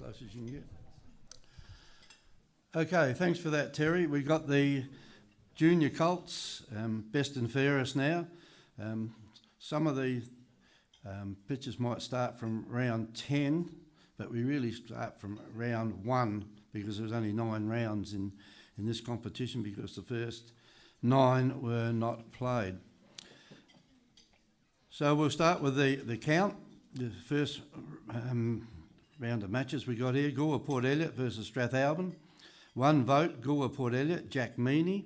close as you can get. Okay, thanks for that, Terry. We've got the junior colts, best and fairest now. Some of the pitches might start from round 10, but we really start from round 1 because there's only 9 rounds in this competition because the first 9 were not played. So we'll start with the count. The first round of matches we got here, Gore Port Elliot versus Strathalbyn. 1 vote, Gore Port Elliot, Jack Meaney.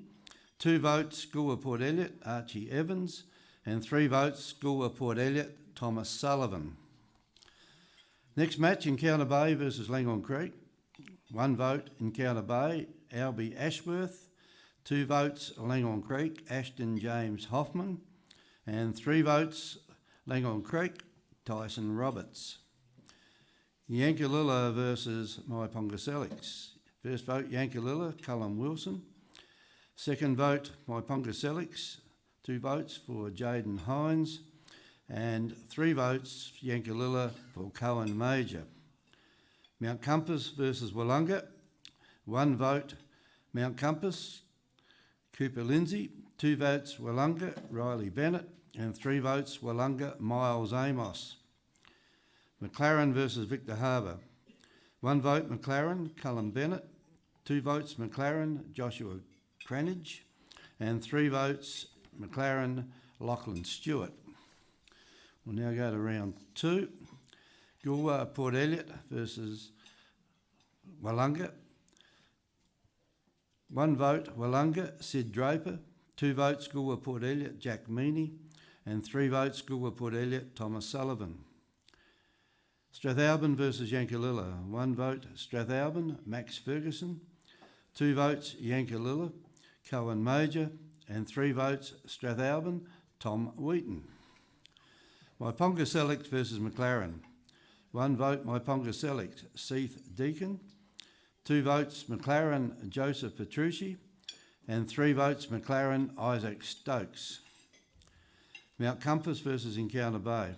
2 votes, Gore Port Elliot, Archie Evans. And 3 votes, Gore Port Elliot, Thomas Sullivan. Next match, Encounter Bay versus Langhorne Creek. 1 vote, Encounter Bay, Albie Ashworth. 2 votes, Langhorne Creek, Ashton James Hoffman. And 3 votes, Langhorne Creek, Tyson Roberts. Yankalilla versus Mypongaselix. First vote, Yankalilla, Cullen Wilson. Second vote, Mypongaselix. 2 votes for Jaden Hines. And 3 votes, Yankalilla, for Cohen Major. Mount Compass versus Wollonga. 1 vote, Mount Compass, Cooper Lindsay. 2 votes, Wollonga, Riley Bennett. And 3 votes, Wollonga, Miles Amos. McLaren versus Victor Harbour. 1 vote, McLaren, Cullen Bennett. 2 votes, McLaren, Joshua Cranage. And 3 votes, McLaren, Lachlan Stewart. We'll now go to round 2. Gore Port Elliot versus Wollonga. 1 vote, Wollonga, Sid Draper. 2 votes, Gore Port Elliot, Jack Meaney. And 3 votes, Gore Port Elliot, Thomas Sullivan. Strathalbyn versus Yankalilla. 1 vote, Strathalbyn, Max Ferguson. 2 votes, Yankalilla, Cohen Major. And 3 votes, Strathalbyn, Tom Wheaton. Mypongaselix versus McLaren. 1 vote, Mypongaselix, Seath Deacon. 2 votes, McLaren, Joseph Petrucci. And 3 votes, McLaren, Isaac Stokes. Mount Compass versus Encounter Bay.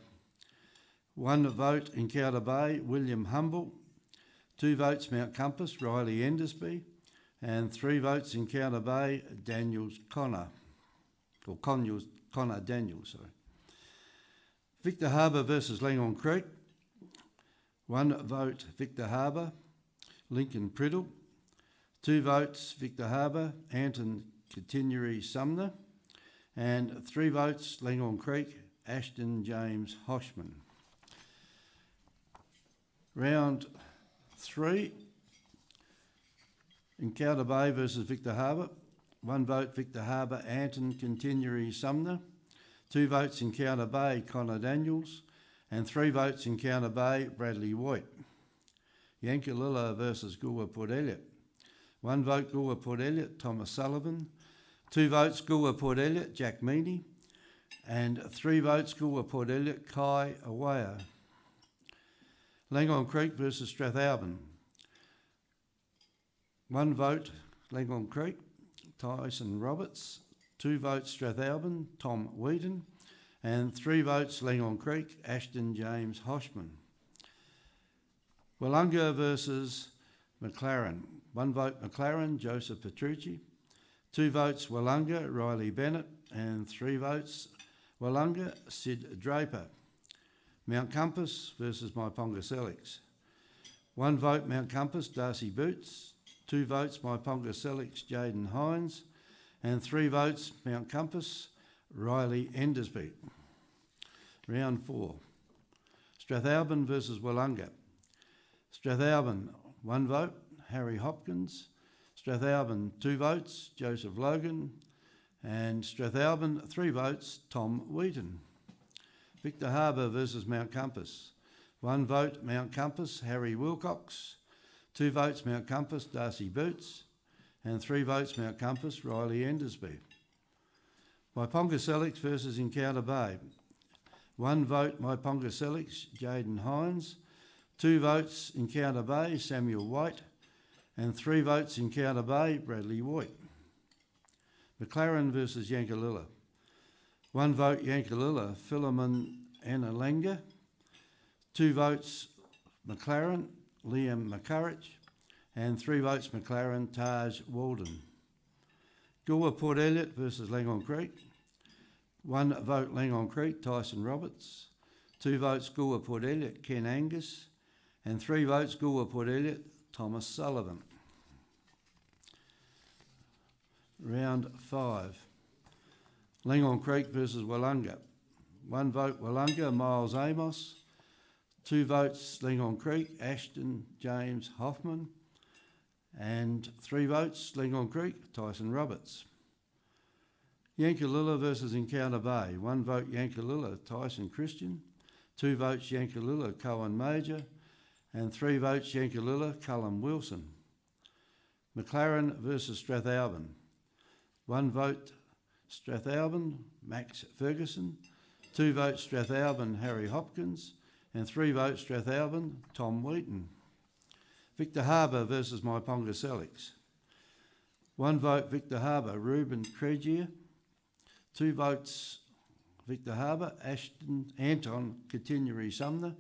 1 vote, Encounter Bay, William Humble. 2 votes, Mount Compass, Riley Endersby. And 3 votes, Encounter Bay, Daniels Connor. Or Connor Daniels, sorry. Victor Harbour versus Langhorne Creek. 1 vote, Victor Harbour, Lincoln Priddle. 2 votes, Victor Harbour, Anton Continuary Sumner. And 3 votes, Langhorne Creek, Ashton James Hoshman. Round 3, Encounter Bay versus Victor Harbour. 1 vote, Victor Harbour, Anton Continuary Sumner. 2 votes, Encounter Bay, Connor Daniels. And 3 votes, Encounter Bay, Bradley White. Yankalilla versus Gore Port Elliot. 1 vote, Gore Port Elliot, Thomas Sullivan. 2 votes, Gore Port Elliot, Jack Meaney. And 3 votes, Gore Port Elliot, Kai Awaya. Langhorne Creek versus Strathalbyn. 1 vote, Langhorne Creek, Tyson Roberts. 2 votes, Strathalbyn, Tom Wheaton. And 3 votes, Langhorne Creek, Ashton James Hoshman. Wollonga versus McLaren. 1 vote, McLaren, Joseph Petrucci. 2 votes, Wollonga, Riley Bennett. And 3 votes, Wollonga, Sid Draper. Mount Compass versus Mypongaselix. 1 vote, Mount Compass, Darcy Boots. 2 votes, Mypongaselix, Jaden Hines. And 3 votes, Mount Compass, Riley Endersby. Round 4. Strathalbyn versus Wollonga. Strathalbyn, 1 vote, Harry Hopkins. Strathalbyn, 2 votes, Joseph Logan. And Strathalbyn, 3 votes, Tom Wheaton. Victor Harbour versus Mount Compass. 1 vote, Mount Compass, Harry Wilcox. 2 votes, Mount Compass, Darcy Boots. And 3 votes, Mount Compass, Riley Endersby. Mypongaselix versus Encounter Bay. 1 vote, Mypongaselix, Jaden Hines. 2 votes, Encounter Bay, Samuel White. And 3 votes, Encounter Bay, Bradley White. McLaren versus Yankalilla. 1 vote, Yankalilla, Philemon Analanga. 2 votes, McLaren, Liam McCurrich, and 3 votes McLaren, Taj Walden. Goolwa Port Elliot versus Langhorne Creek. 1 vote Langhorne Creek, Tyson Roberts. 2 votes Goolwa Port Elliot, Ken Angus. And 3 votes Goolwa Port Elliot, Thomas Sullivan. Round 5. Langhorne Creek versus Willunga. 1 vote Willunga, Miles Amos. 2 votes Langhorne Creek, Ashton James Hoffman. And 3 votes Langhorne Creek, Tyson Roberts. Yankalilla versus Encounter Bay. 1 vote Yankalilla, Tyson Christian. 2 votes Yankalilla, Cohen Major. And 3 votes Yankalilla, Cullen Wilson. McLaren versus Strathalbyn. 1 vote Strathalbyn, Max Ferguson. 2 votes Strathalbyn, Harry Hopkins. And 3 votes Strathalbyn, Tom Wheaton. Victor Harbour versus Myponga Selix. 1 vote Victor Harbour, Ruben Cregier. 2 votes Victor Harbour, Anton Continuary Sumner.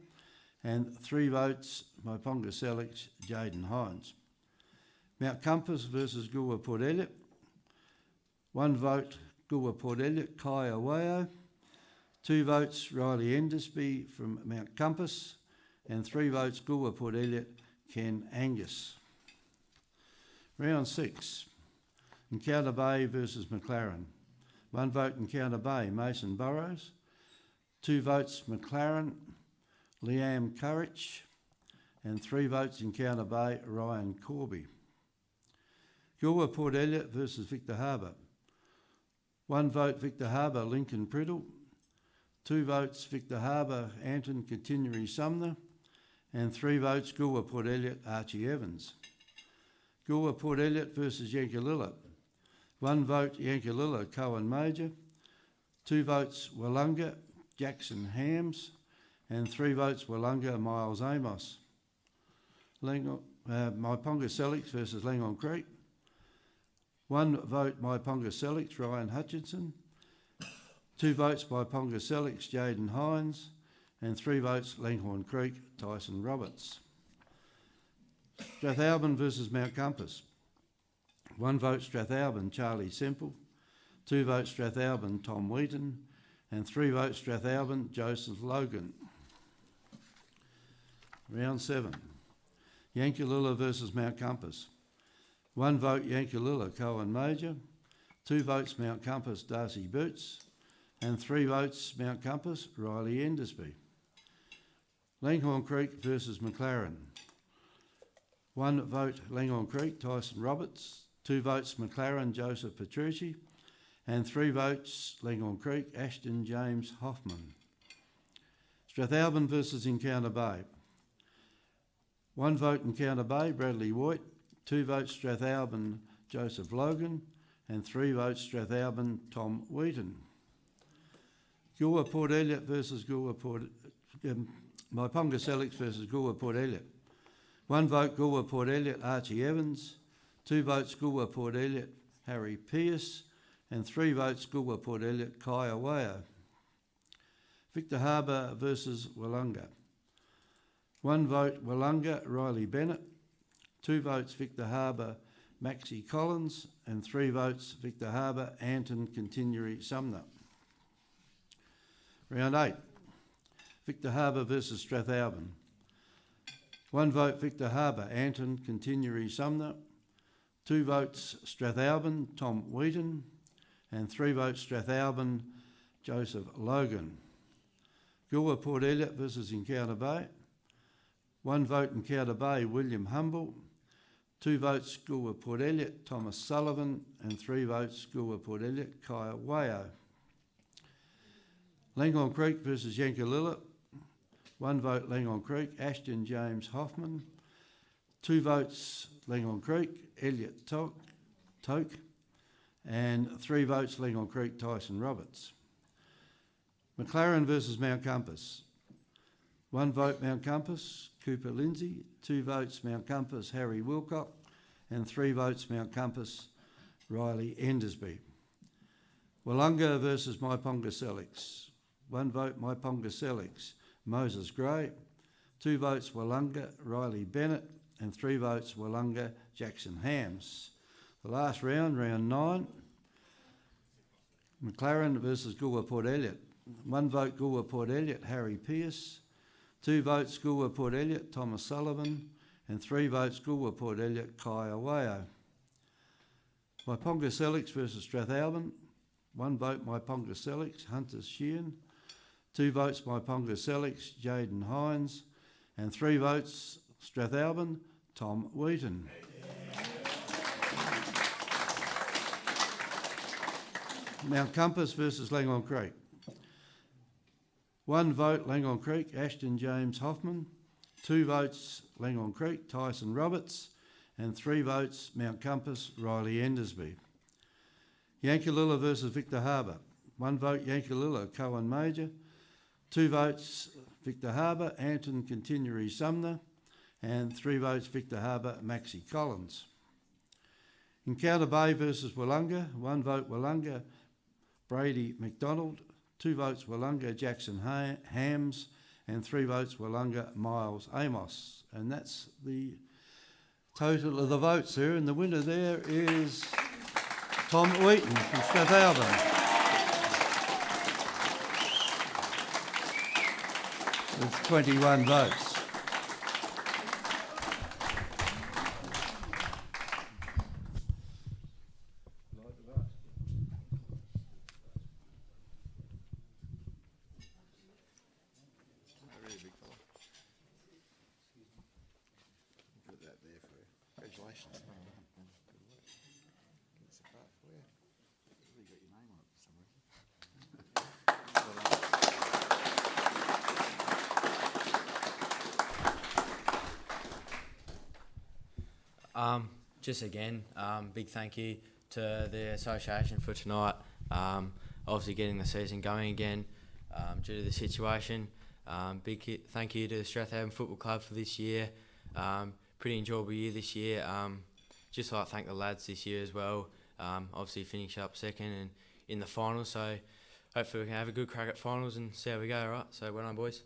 And 3 votes Myponga Selix, Jaden Hines. Mount Compass versus Goolwa Port Elliot. 1 vote Goolwa Port Elliot, Kai Aweo. 2 votes Riley Endersby from Mount Compass. And 3 votes Goolwa Port Elliot, Ken Angus. Round 6. Encounter Bay versus McLaren. 1 vote Encounter Bay, Mason Burrows. 2 votes McLaren, Liam Courage. And 3 votes Encounter Bay, Ryan Corby. Goolwa Port Elliot versus Victor Harbour. 1 vote Victor Harbour, Lincoln Priddle. 2 votes Victor Harbour, Anton Continuary Sumner. And 3 votes Goolwa Port Elliot, Archie Evans. Goolwa Port Elliot versus Yankalilla. 1 vote Yankalilla, Cohen Major. 2 votes Willunga, Jackson Hams. And 3 votes Willunga, Miles Amos. Myponga Selix versus Langhorne Creek. 1 vote Myponga Selix, Ryan Hutchinson. 2 votes Myponga Selix, Jaden Hines. And 3 votes Langhorne Creek, Tyson Roberts. Strathalbyn versus Mount Compass. 1 vote Strathalbyn, Charlie Semple. 2 votes Strathalbyn, Tom Wheaton. And 3 votes Strathalbyn, Joseph Logan. Round 7. Yankalilla versus Mount Compass. 1 vote Yankalilla, Cohen Major. 2 votes Mount Compass, Darcy Boots. And 3 votes Mount Compass, Riley Endersby. Langhorne Creek versus McLaren. 1 vote Langhorne Creek, Tyson Roberts. 2 votes McLaren, Joseph Petrucci. And 3 votes Langhorne Creek, Ashton James Hoffman. Strathalbyn versus Encounter Bay. 1 vote Encounter Bay, Bradley White. 2 votes Strathalbyn, Joseph Logan. And 3 votes Strathalbyn, Tom Wheaton. Goolwa Port Elliot versus Myponga Selix versus Goolwa Port Elliot. 1 vote Goolwa Port Elliot, Archie Evans. 2 votes Goolwa Port Elliot, Harry Pearce. And 3 votes Goolwa Port Elliot, Kai Aweo. Victor Harbour versus Willunga. 1 vote Willunga, Riley Bennett. 2 votes Victor Harbour, Maxie Collins. And 3 votes Victor Harbour, Anton Continuary Sumner. Round 8. Victor Harbour versus Strathalbyn. 1 vote Victor Harbour, Anton Continuary Sumner. 2 votes Strathalbyn, Tom Wheaton. And 3 votes Strathalbyn, Joseph Logan. Goolwa Port Elliot versus Encounter Bay. 1 vote Encounter Bay, William Humble. 2 votes Goolwa Port Elliot, Thomas Sullivan. And 3 votes Goolwa Port Elliot, Kai Aweo. Langhorne Creek versus Yankalilla. 1 vote Langhorne Creek, Ashton James Hoffman. 2 votes Langhorne Creek, Elliot Toke. And 3 votes Langhorne Creek, Tyson Roberts. McLaren versus Mount Compass. 1 vote Mount Compass, Cooper Lindsay. 2 votes Mount Compass, Harry Wilcock. And 3 votes Mount Compass, Riley Endersby. Willunga versus Myponga Selix. 1 vote Myponga Selix, Moses Gray. 2 votes Wollonga, Riley Bennett, and 3 votes Wollonga, Jackson Hams. The last round, round 9, McLaren versus Goolwa Port Elliot. 1 vote Goolwa Port Elliot, Harry Pearce. 2 votes Goolwa Port Elliot, Thomas Sullivan. And 3 votes Goolwa Port Elliot, Kai Awayo. Waiponga Selix versus Strathalbyn. 1 vote Waiponga Selix, Hunter Sheehan. 2 votes Waiponga Selix, Jaden Hines. And 3 votes Strathalbyn, Tom Wheaton. Mount Compass versus Langon Creek. 1 vote Langon Creek, Ashton James Hoffman. 2 votes Langon Creek, Tyson Roberts. And 3 votes Mount Compass, Riley Endersby. Yankalilla versus Victor Harbour. 1 vote Yankalilla, Cohen Major. 2 votes Victor Harbour, Anton Continuary Sumner. And 3 votes Victor Harbour, Maxie Collins. Encounter Bay versus Wollonga. 1 vote Wollonga, Brady McDonald. 2 votes Wollonga, Jackson Hams. And 3 votes Wollonga, Miles Amos. And that's the total of the votes there. And the winner there is Tom Wheaton from Strathalbyn with 21 votes. Congratulations. It's a part for you. You got your name on it for some reason. Just again, big thank you to the association for tonight. Obviously getting the season going again due to the situation. Big thank you to the Strathalbyn Football Club for this year. Pretty enjoyable year this year. Just like to thank the lads this year as well. Obviously finish up second and in the finals, so hopefully we can have a good crack at finals and see how we go. All right, so well done, boys.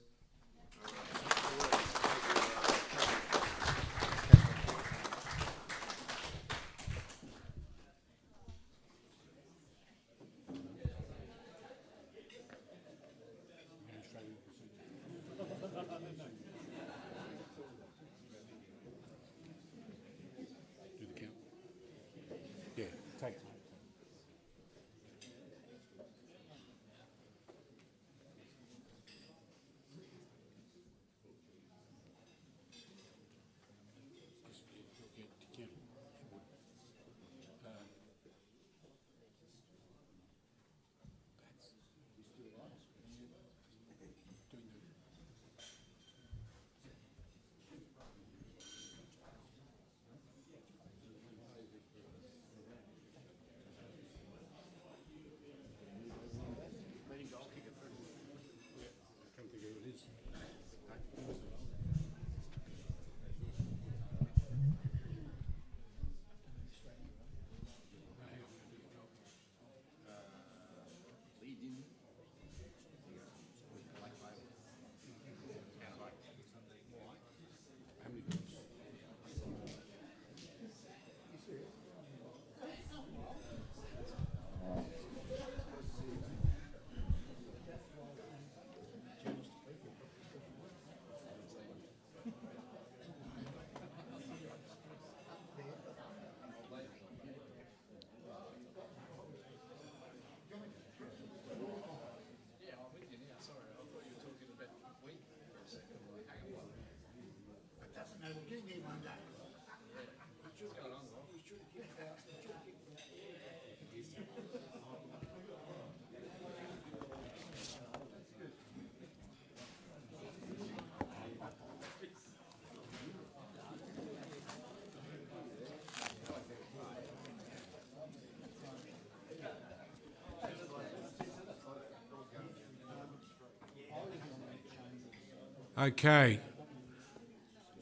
Okay.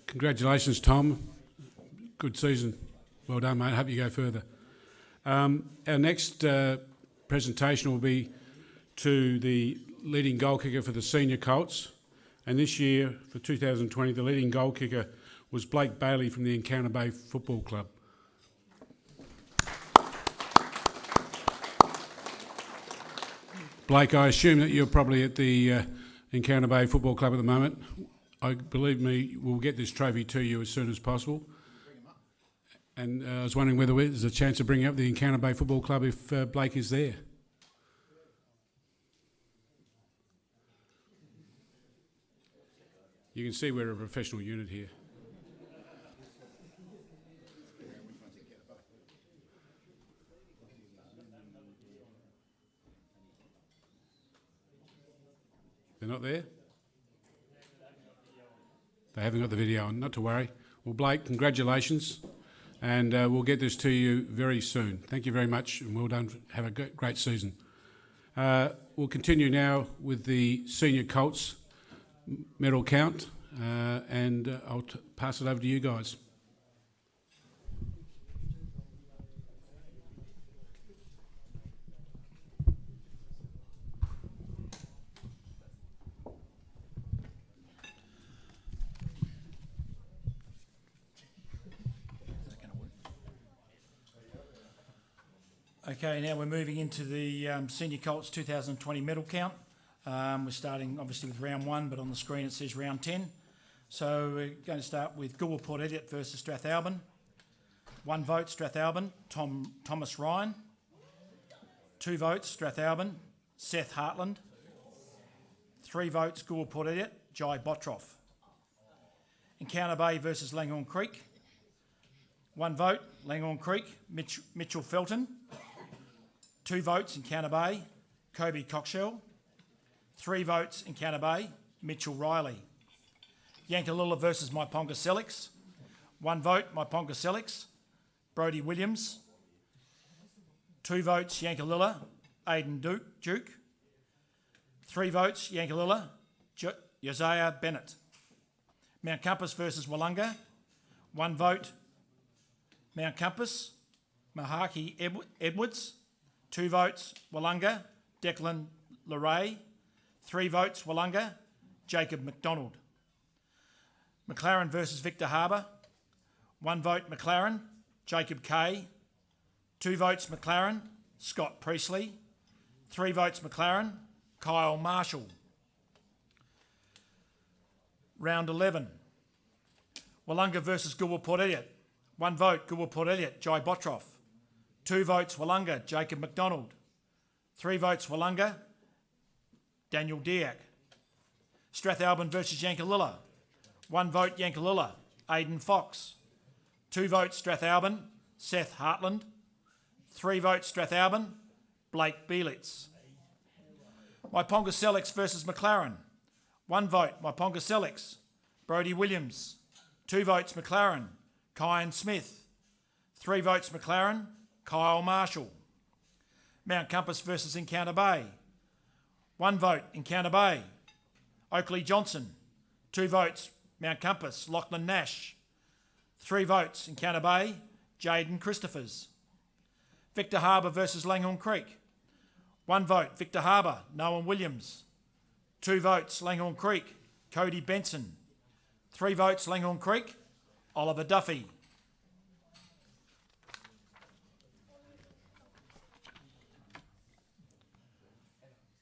Congratulations, Tom. Good season. Well done, mate. Hope you go further. Our next presentation will be to the leading goal kicker for the senior Colts. And this year, for 2020, the leading goal kicker was Blake Bailey from the Encounter Bay Football Club. Blake, I assume that you're probably at the Encounter Bay Football Club at the moment. Believe me, we'll get this trophy to you as soon as possible. And I was wondering whether there's a chance of bringing up the Encounter Bay Football Club if Blake is there. You can see we're a professional unit here. They're not there? They haven't got the video on, not to worry. Well, Blake, congratulations, and we'll get this to you very soon. Thank you very much, and well done. Have a great season. We'll continue now with the senior Colts medal count, and I'll pass it over to you guys. Okay, now we're moving into the Senior Colts 2020 medal count. We're starting obviously with round 1, but on the screen it says round 10. So we're going to start with Goolwa Port Elliot versus Strathalbyn. 1 vote, Strathalbyn, Thomas Ryan. 2 votes, Strathalbyn, Seth Hartland. 3 votes, Goolwa Port Elliot, Jai Bottroff. Encounter Bay versus Langhorne Creek. 1 vote, Langhorne Creek, Mitchell Felton. 2 votes, Encounter Bay, Kobe Cockshell. 3 votes, Encounter Bay, Mitchell Riley. Yankalilla versus Myponga Selix. 1 vote, Myponga Selix, Brodie Williams. 2 votes, Yankalilla, Aidan Duke. 3 votes, Yankalilla, Josiah Bennett. Mount Compass versus Willunga. 1 vote, Mount Compass, Mahaki Edwards. 2 votes, Willunga, Declan Leray. 3 votes, Willunga, Jacob McDonald. McLaren versus Victor Harbour. 1 vote, McLaren, Jacob Kay. 2 votes, McLaren, Scott Priestley. 3 votes, McLaren, Kyle Marshall. Round 11. Willunga versus Goolwa Port Elliot. 1 vote, Goolwa Port Elliot, Jai Bottroff. 2 votes, Willunga, Jacob McDonald. 3 votes, Willunga, Daniel Diak. Strathalbyn versus Yankalilla. 1 vote, Yankalilla, Aidan Fox. 2 votes, Strathalbyn, Seth Hartland. 3 votes, Strathalbyn, Blake Belitz. Myponga Selix versus McLaren. 1 vote, Myponga Selix, Brodie Williams. 2 votes, McLaren, Kyan Smith. 3 votes, McLaren, Kyle Marshall. Mount Compass versus Encounter Bay. 1 vote, Encounter Bay, Oakley Johnson. 2 votes, Mount Compass, Lachlan Nash. 3 votes, Encounter Bay, Jaden Christophers. Victor Harbour versus Langhorne Creek. 1 vote, Victor Harbour, Noah Williams. 2 votes, Langhorne Creek, Cody Benson. 3 votes, Langhorne Creek, Oliver Duffy.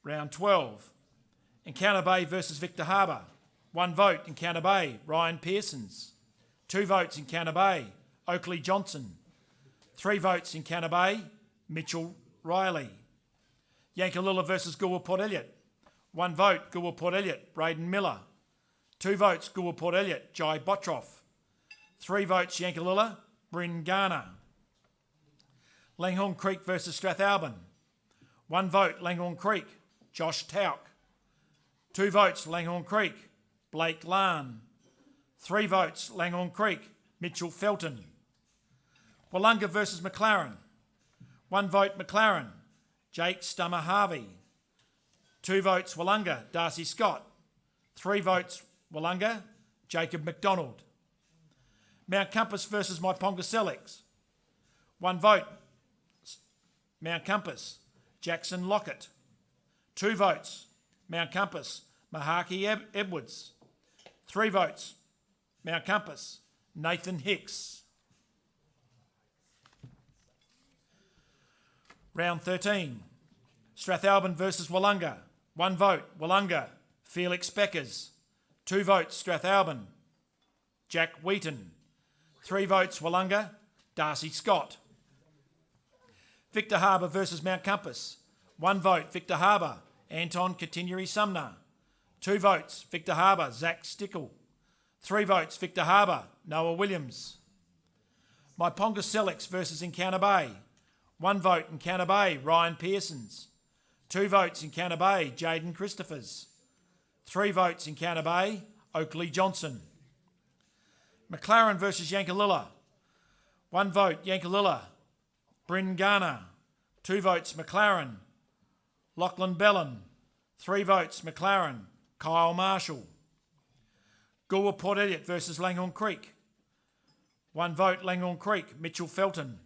Round 12. Encounter Bay versus Victor Harbour. 1 vote, Encounter Bay, Ryan Pearsons. 2 votes, Encounter Bay, Oakley Johnson. 3 votes, Encounter Bay, Mitchell Riley. Yankalilla versus Goolwa Port Elliot. 1 vote, Goolwa Port Elliot, Braden Miller. 2 votes, Goolwa Port Elliot, Jai Bottroff. 3 votes, Yankalilla, Bryn Garner. Langhorne Creek versus Strathalbyn. 1 vote, Langhorne Creek, Josh Tauk. 2 votes, Langhorne Creek, Blake Larn. 3 votes, Langhorne Creek, Mitchell Felton. Willunga versus McLaren. 1 vote, McLaren, Jake Stummer Harvey. 2 votes, Willunga, Darcy Scott. 3 votes, Willunga, Jacob McDonald. Mount Compass versus Myponga Selix. 1 vote, Mount Compass, Jackson Lockett. 2 votes, Mount Compass, Mahaki Edwards. 3 votes, Mount Compass, Nathan Hicks. Round 13, Strathalbyn versus Wollonga. 1 vote, Wollonga, Felix Beckers. 2 votes, Strathalbyn, Jack Wheaton. 3 votes, Wollonga, Darcy Scott. Victor Harbour versus Mount Compass. 1 vote, Victor Harbour, Anton Continuary Sumner. 2 votes, Victor Harbour, Zach Stickle. 3 votes, Victor Harbour, Noah Williams. Myponga Selix versus Encounter Bay. 1 vote, Encounter Bay, Ryan Pearsons. 2 votes, Encounter Bay, Jaden Christophers. 3 votes, Encounter Bay, Oakley Johnson. McLaren versus Yankalilla. 1 vote, Yankalilla, Bryn Garner. 2 votes, McLaren, Lachlan Bellin. 3 votes, McLaren, Kyle Marshall. Goolwa Port Elliot versus Langhorne Creek. 1 vote, Langhorne Creek, Mitchell Felton.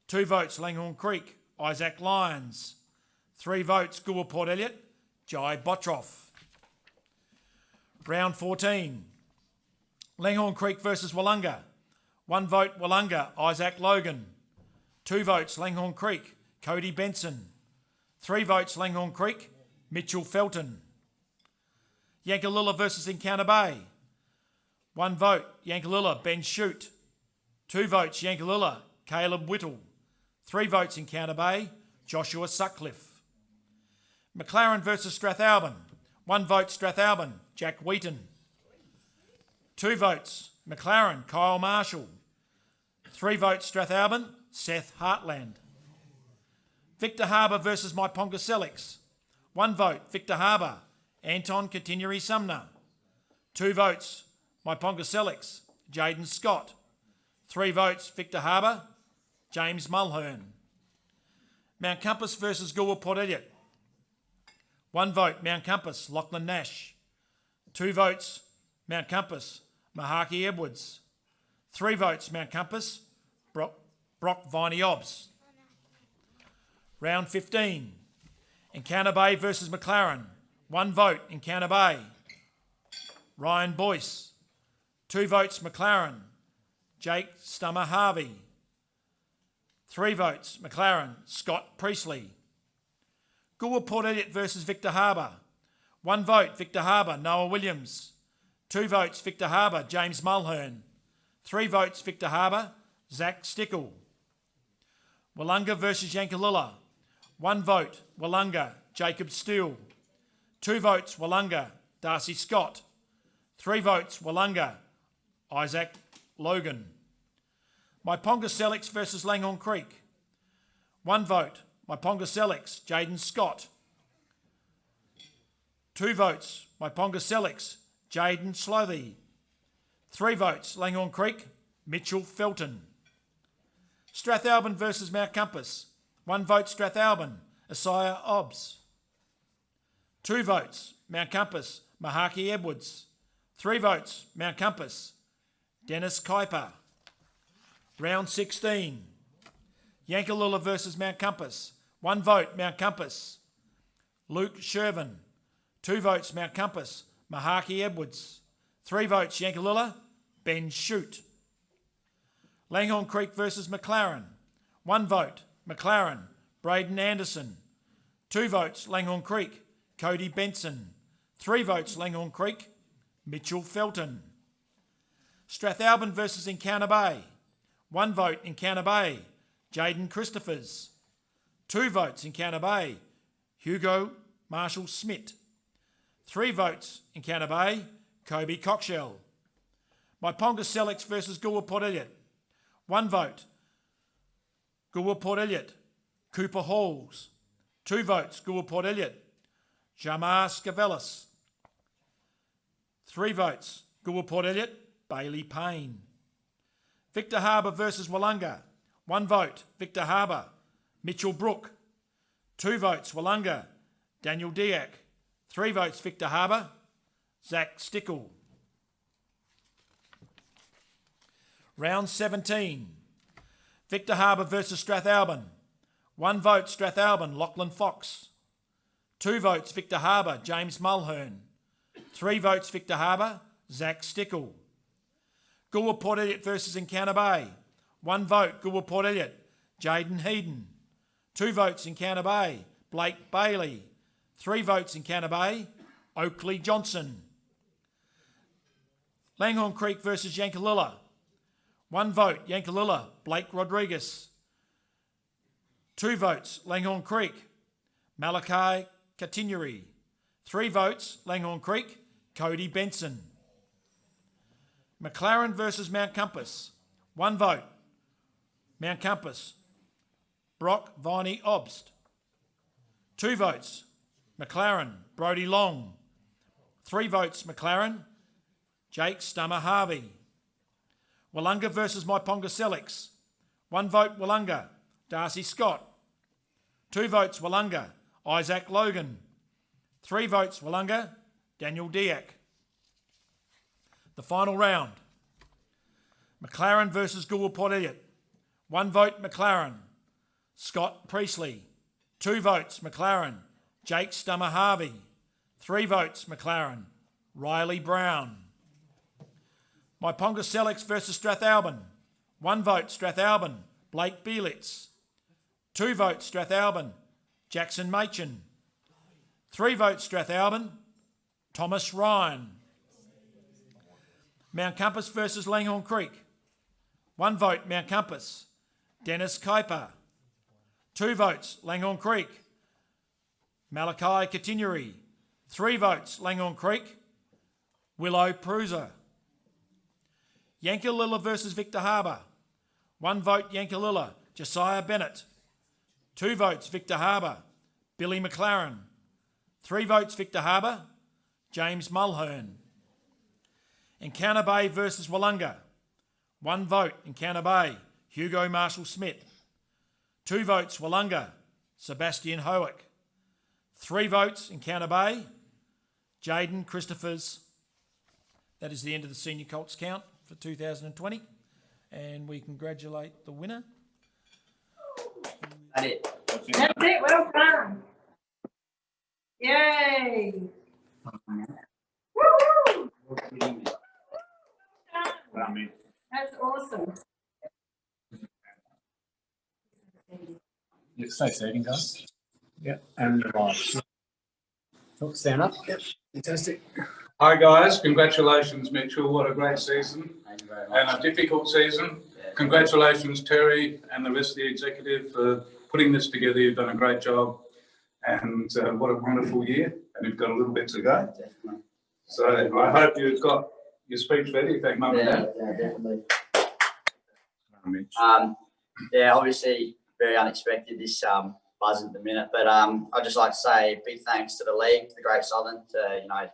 2 votes, Langhorne Creek, Isaac Lyons. 3 votes, Goolwa Port Elliot, Jai Botroff. Round 14, Langhorne Creek versus Wollonga. 1 vote, Wollonga, Isaac Logan. 2 votes, Langhorne Creek, Cody Benson. 3 votes, Langhorne Creek, Mitchell Felton. Yankalilla versus Encounter Bay. 1 vote, Yankalilla, Ben Shute. 2 votes, Yankalilla, Caleb Whittle. 3 votes, Encounter Bay, Joshua Sutcliffe. McLaren versus Strathalbyn. 1 vote, Strathalbyn, Jack Wheaton. 2 votes, McLaren, Kyle Marshall. 3 votes, Strathalbyn, Seth Hartland. Victor Harbour versus Myponga Selix. 1 vote, Victor Harbour, Anton Continuary Sumner. 2 votes, Myponga Selix, Jaden Scott. 3 votes, Victor Harbour, James Mulhern. Mount Compass versus Goolwa Port Elliot. 1 vote, Mount Compass, Lachlan Nash. 2 votes, Mount Compass, Mahaki Edwards. 3 votes, Mount Compass, Brock Viney Obbs. Round 15, Encounter Bay versus McLaren. 1 vote, Encounter Bay, Ryan Boyce. 2 votes, McLaren, Jake Stummer Harvey. 3 votes, McLaren, Scott Priestley. Goolwa Port Elliot versus Victor Harbour. 1 vote, Victor Harbour, Noah Williams. 2 votes, Victor Harbour, James Mulhern. 3 votes, Victor Harbour, Zach Stickle. Wollonga versus Yankalilla. 1 vote, Wollonga, Jacob Steele. 2 votes, Wollonga, Darcy Scott. 3 votes, Wollonga, Isaac Logan. Myponga Selix versus Langhorne Creek. 1 vote, Myponga Selix, Jaden Scott. 2 votes, Myponga Selix, Jaden Slothy. 3 votes, Langhorne Creek, Mitchell Felton. Strathalbyn versus Mount Compass. 1 vote, Strathalbyn, Isaiah Obbs. 2 votes, Mount Compass, Mahaki Edwards. 3 votes, Mount Compass, Dennis Kuiper. Round 16, Yankalilla versus Mount Compass. 1 vote, Mount Compass, Luke Shervin. 2 votes, Mount Compass, Mahaki Edwards. 3 votes, Yankalilla, Ben Shute. Langhorne Creek versus McLaren. 1 vote, McLaren, Braden Anderson. 2 votes, Langhorne Creek, Cody Benson. 3 votes, Langhorne Creek, Mitchell Felton. Strathalbyn versus Encounter Bay. 1 vote, Encounter Bay, Jaden Christophers. 2 votes, Encounter Bay, Hugo Marshall Smith. 3 votes, Encounter Bay, Kobe Cockshell. Myponga Selix versus Goolwa Port Elliot. 1 vote, Goolwa Port Elliot, Cooper Halls. 2 votes, Goolwa Port Elliot, Jamar Scavelis. 3 votes, Goolwa Port Elliot, Bailey Payne. Victor Harbour versus Wollonga. 1 vote, Victor Harbour, Mitchell Brook. 2 votes, Wollonga, Daniel Diak. 3 votes, Victor Harbour, Zach Stickle. Round 17, Victor Harbour versus Strathalbyn. 1 vote, Strathalbyn, Lachlan Fox. 2 votes, Victor Harbour, James Mulhern. 3 votes, Victor Harbour, Zach Stickle. Goolwa Port Elliot versus Encounter Bay. 1 vote, Goolwa Port Elliot, Jaden Heaton. 2 votes, Encounter Bay, Blake Bailey. 3 votes, Encounter Bay, Oakley Johnson. Langhorne Creek versus Yankalilla. 1 vote, Yankalilla, Blake Rodriguez. 2 votes, Langhorne Creek, Malachi Katinuri. 3 votes, Langhorne Creek, Cody Benson. McLaren versus Mount Compass. 1 vote, Mount Compass, Brock Viney Obst. 2 votes, McLaren, Brody Long. 3 votes, McLaren, Jake Stummer Harvey. Willunga versus Maiponga Selix. 1 vote, Willunga, Darcy Scott. 2 votes, Willunga, Isaac Logan. 3 votes, Willunga, Daniel Diak. The final round. McLaren versus Goolwa Port Elliot. 1 vote, McLaren, Scott Priestley. 2 votes, McLaren, Jake Stummer Harvey. 3 votes, McLaren, Riley Brown. Maiponga Selix versus Strathalbyn. 1 vote, Strathalbyn, Blake Bielitz. 2 votes, Strathalbyn, Jackson Machin. 3 votes, Strathalbyn, Thomas Ryan. Mount Compass versus Langhorne Creek. 1 vote, Mount Compass, Dennis Kuiper. 2 votes, Langhorne Creek, Malachi Katinuri. 3 votes, Langhorne Creek, Willow Pruser. Yankalilla versus Victor Harbour. 1 vote, Yankalilla, Josiah Bennett. 2 votes, Victor Harbour, Billy McLaren. 3 votes, Victor Harbour, James Mulhern. Encounter Bay versus Willunga. 1 vote, Encounter Bay, Hugo Marshall-Smith. 2 votes, Willunga, Sebastian Howick. 3 votes, Encounter Bay, Jaden Christophers. That is the end of the Senior Colts count for 2020. And we congratulate the winner. That's it, well done. Yay. Woo-hoo. That's awesome. You stay seating, guys. Yep, and live. Stand up. Yep, fantastic. Hi guys, congratulations Mitchell, what a great season Thank you very much. and a difficult season. Congratulations Terry and the rest of the executive for putting this together, you've done a great job and what a wonderful year and you've got a little bit to go. Definitely. So I hope you've got your speech ready, thank Mum and Dad. Yeah, definitely. Mitch. Yeah, obviously very unexpected this buzz at the minute, but I'd just like to say a big thanks to the league, to the Great Southern, to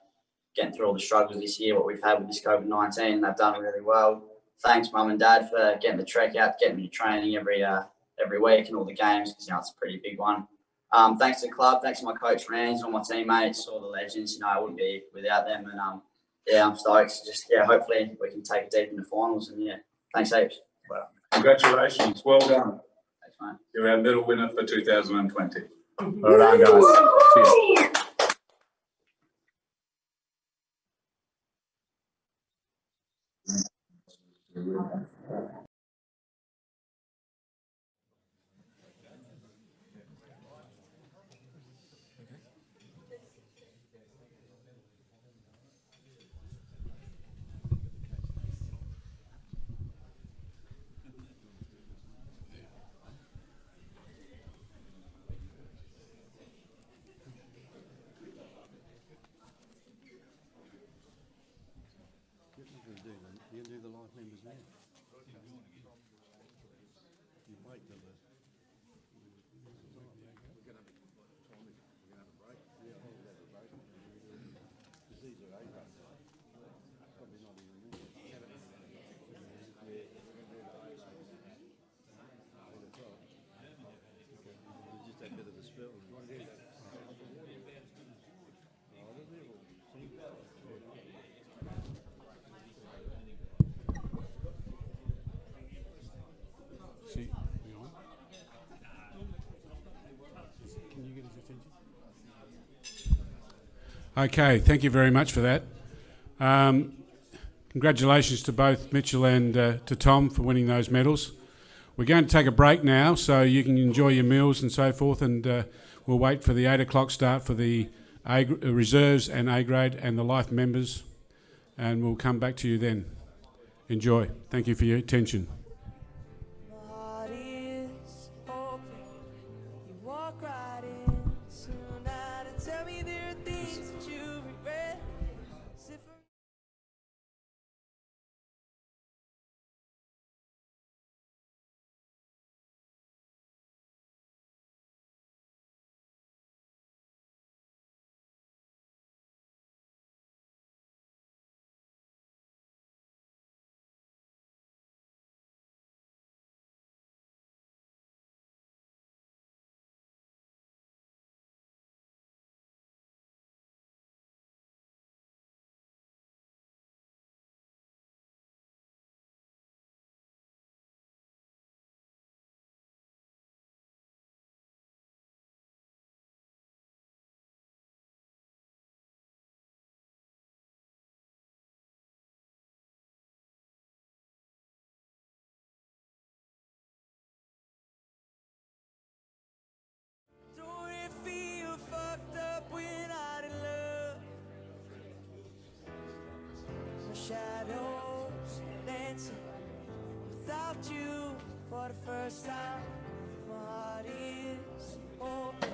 getting through all the struggles this year, what we've had with this COVID-19. They've done really well. Thanks, Mum and Dad, for getting the trek out, getting me to training every week and all the games, because it's a pretty big one. Thanks to the club, thanks to my coach Rands, all my teammates, all the legends. I wouldn't be without them, and I'm stoked. Just hopefully we can take it deep in the finals, and thanks heaps. Well, congratulations, well done. Thanks, mate. You're our medal winner for 2020. Well done, guys. Cheers. You can do the live members now. You wait till the... Just a bit of a spell. See, we on? Can you get his attention? Okay, thank you very much for that. Congratulations to both Mitchell and to Tom for winning those medals. We're going to take a break now so you can enjoy your meals and so forth, and we'll wait for the 8 o'clock start for the reserves and A grade and the life members, and we'll come back to you then. Enjoy. Thank you for your attention. Shadows dancing without you for the first time. My heart is open.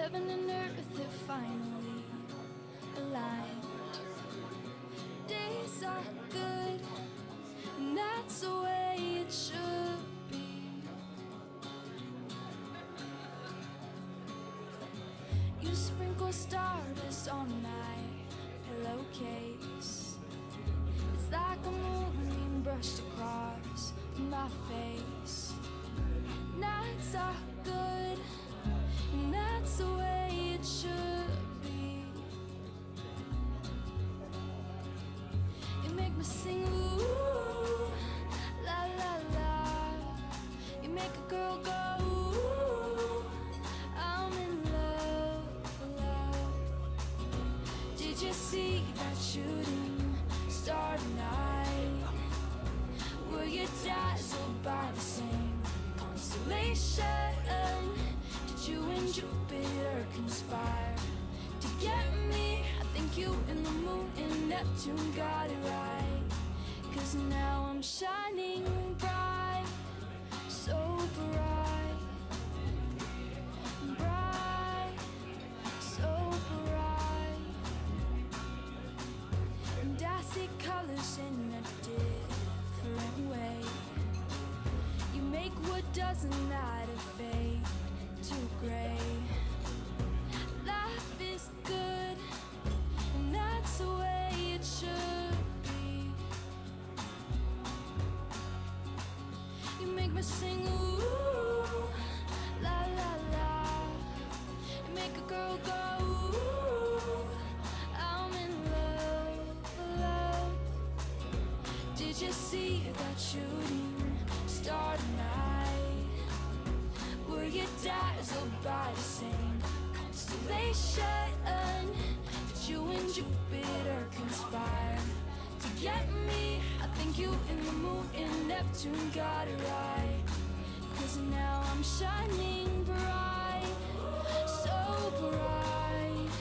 Heaven and earth have finally aligned. Days are good, and that's the way it should be. You sprinkle stardust on my pillowcase. It's like a moonbeam brushed across my face. Nights are good, and that's the way it should be. You make me sing ooh, la la la. You make a girl go ooh, I'm in love. Did you see that shooting star tonight? Were you dazzled by the same constellation? Did you and Jupiter conspire to get me? I think you and the moon and Neptune got it right. 'Cause now I'm shining bright, so bright, bright, so bright. And I see colors in a different way. You make what doesn't matter fade to gray. Life is good, and that's the way it should be. You make me sing ooh, la la la. You make a girl go ooh, I'm in love. Did you see that shooting star tonight? Were you dazzled by the same constellation? Did you and Jupiter conspire to get me? I think you and the moon and Neptune got it right. 'Cause now I'm shining bright, so bright.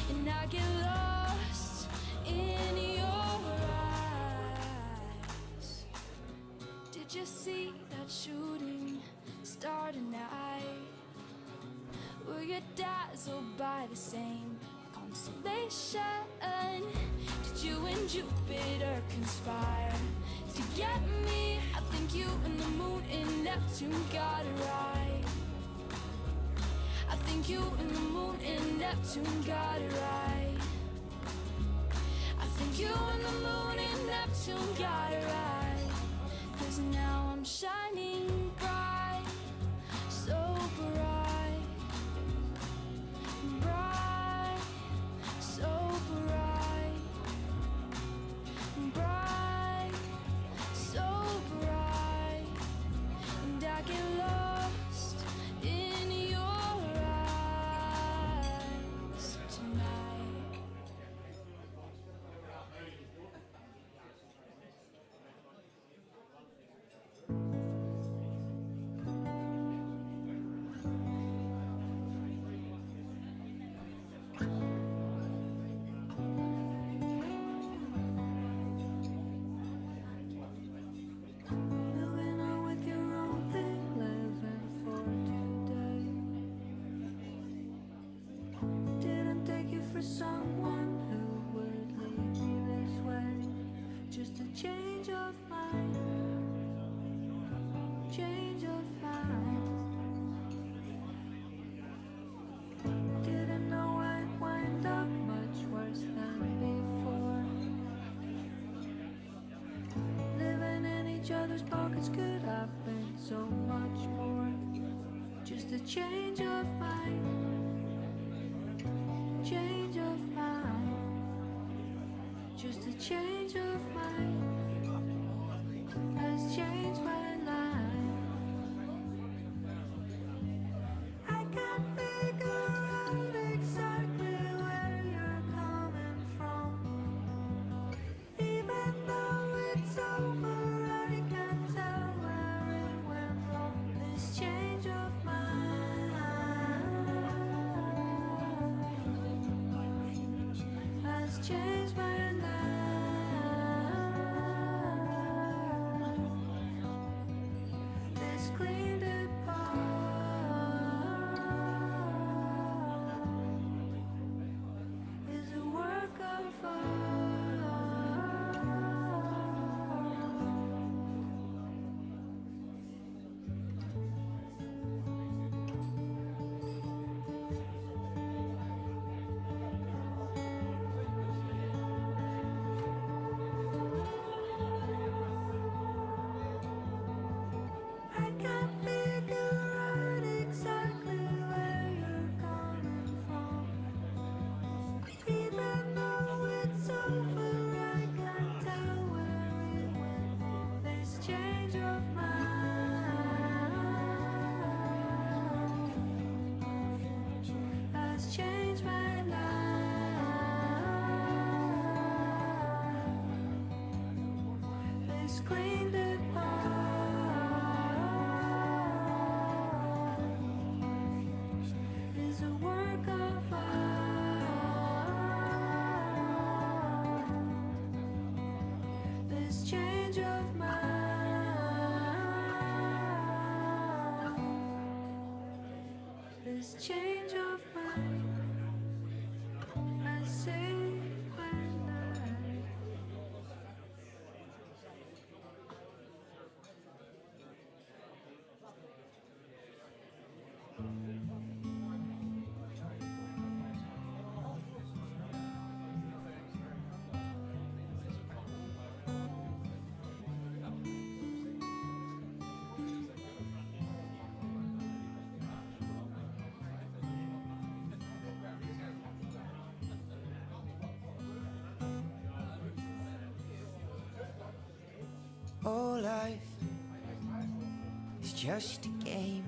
And I get lost in your eyes. Did you see that shooting star tonight? Were you dazzled by the same constellation? Did you and Jupiter conspire to get me? I think you and the moon and Neptune got it right. I think you and the moon and Neptune got it right. I think you and the moon and Neptune got it right. 'Cause now I'm shining bright, so bright, bright, so bright, bright, so bright. And I get lost in your eyes tonight. Moving on with your own thing, living for today. Didn't take you for someone who would leave me this way. Just a change of mind, change of mind. Didn't know I'd wind up much worse than before. Living in each other's pockets could have been so much more. Just a change of mind, change of mind. Just a change of mind has changed my life. I can't figure out exactly where you're coming from. Even though it's over, I can tell where it went wrong. This change of mind has changed my life. change of mind has changed my life. This green is a work of art. This change of mind, this change of mind has saved my life. Oh, life is just a game.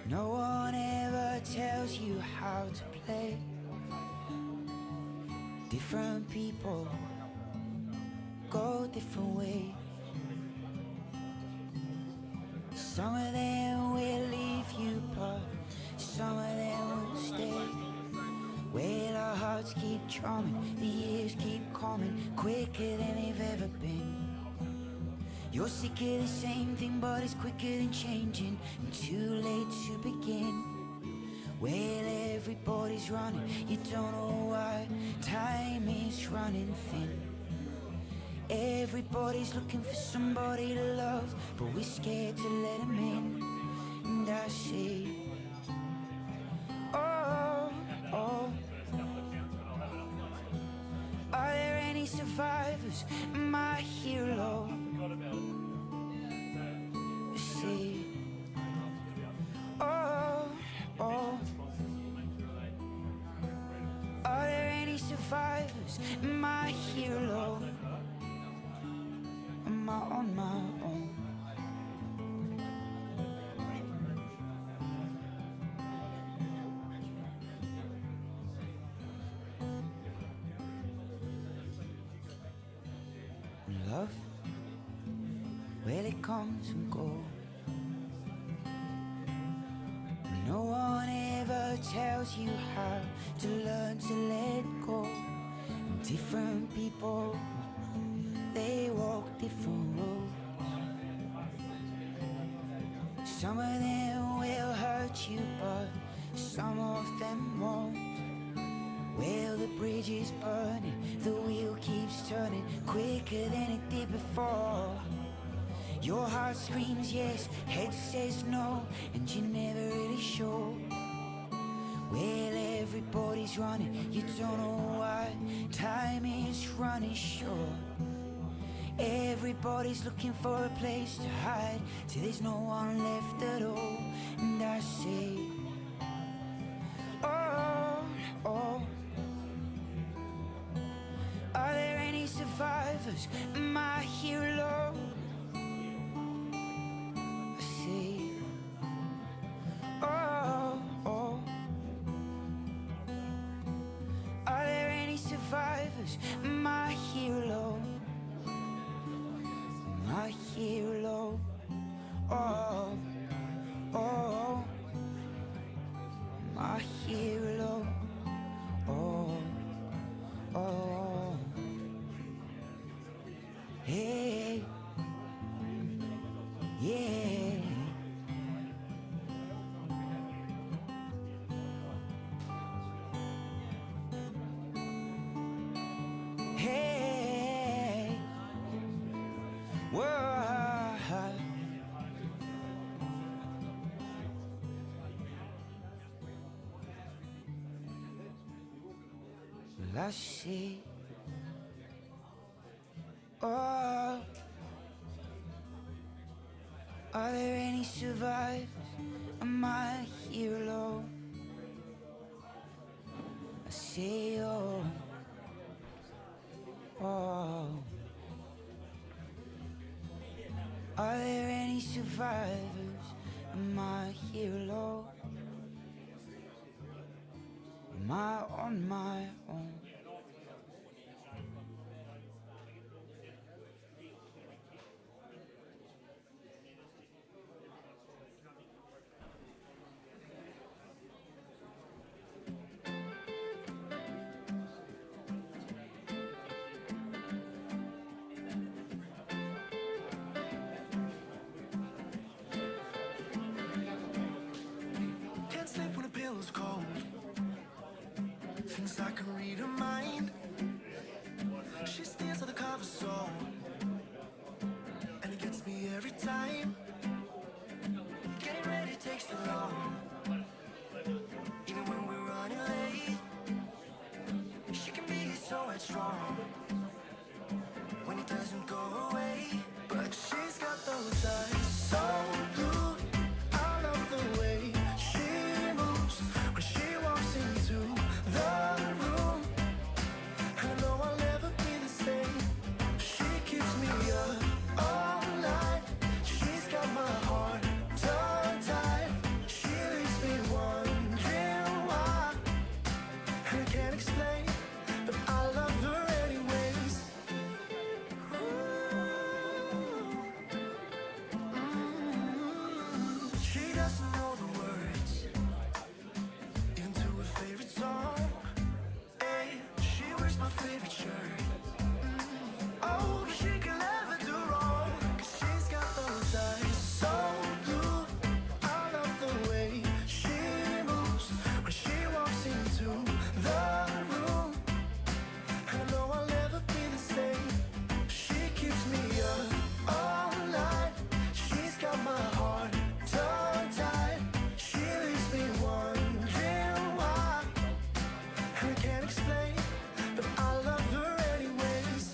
No one ever tells you how to play. Different people go different ways. Some of them will leave you, but some of them will stay. Well, our hearts keep drumming, the years keep coming quicker than they've ever been. You're sick of the same thing, but it's quicker than changing and too late to begin. Well, everybody's running, you don't know why. Time is running thin. Everybody's looking for somebody to love, but we're scared to let them in. And I say, oh, oh. Are there any survivors, my hero? Say, oh, oh. Are there any survivors, my hero? Am I on my own? Love, well, it comes and goes. No one ever tells you how to learn to let go. Different people, they walk different roads. Some of them will hurt you, but some of them won't. Well, the bridge is burning, the wheel keeps turning quicker than it did before. Your heart screams yes, head says no, and you're never really sure. Well, everybody's running, you don't know why. Time is running short. Everybody's looking for a place to hide, till there's no one left at all. And I say, oh, oh. Are there any survivors, my hero? I say, oh, oh. Are there any survivors, my hero? My hero, oh, oh. My hero, oh, oh. Hey, yeah. Hey, whoa. Well, I see. Oh, are there any survivors? Am I a hero? I say, oh, oh. Are there any survivors? Am I here alone? Am I on my own? Can't sleep when the pillow's cold. Thinks I can read her mind. She steals at the cover so, and it gets me every time. Getting ready takes too long, even when we're running late. She can be so headstrong when it doesn't go away. But she's got those eyes so blue. I love the way she moves when she walks into the room. I know I'll never be the same. She keeps me up all night. She's got my heart tongue-tied. She leaves me wondering why. I can't explain, but I love her anyways. She doesn't know the words, even to her favorite song. Hey, she wears my favorite shirt. Oh, she can never do wrong, 'cause she's got those eyes so blue. I love the way she moves when she walks into the room. I know I'll never be the same. She keeps me up all night. She's got my heart tongue-tied. She leaves me wondering why. I can't explain, but I love her anyways.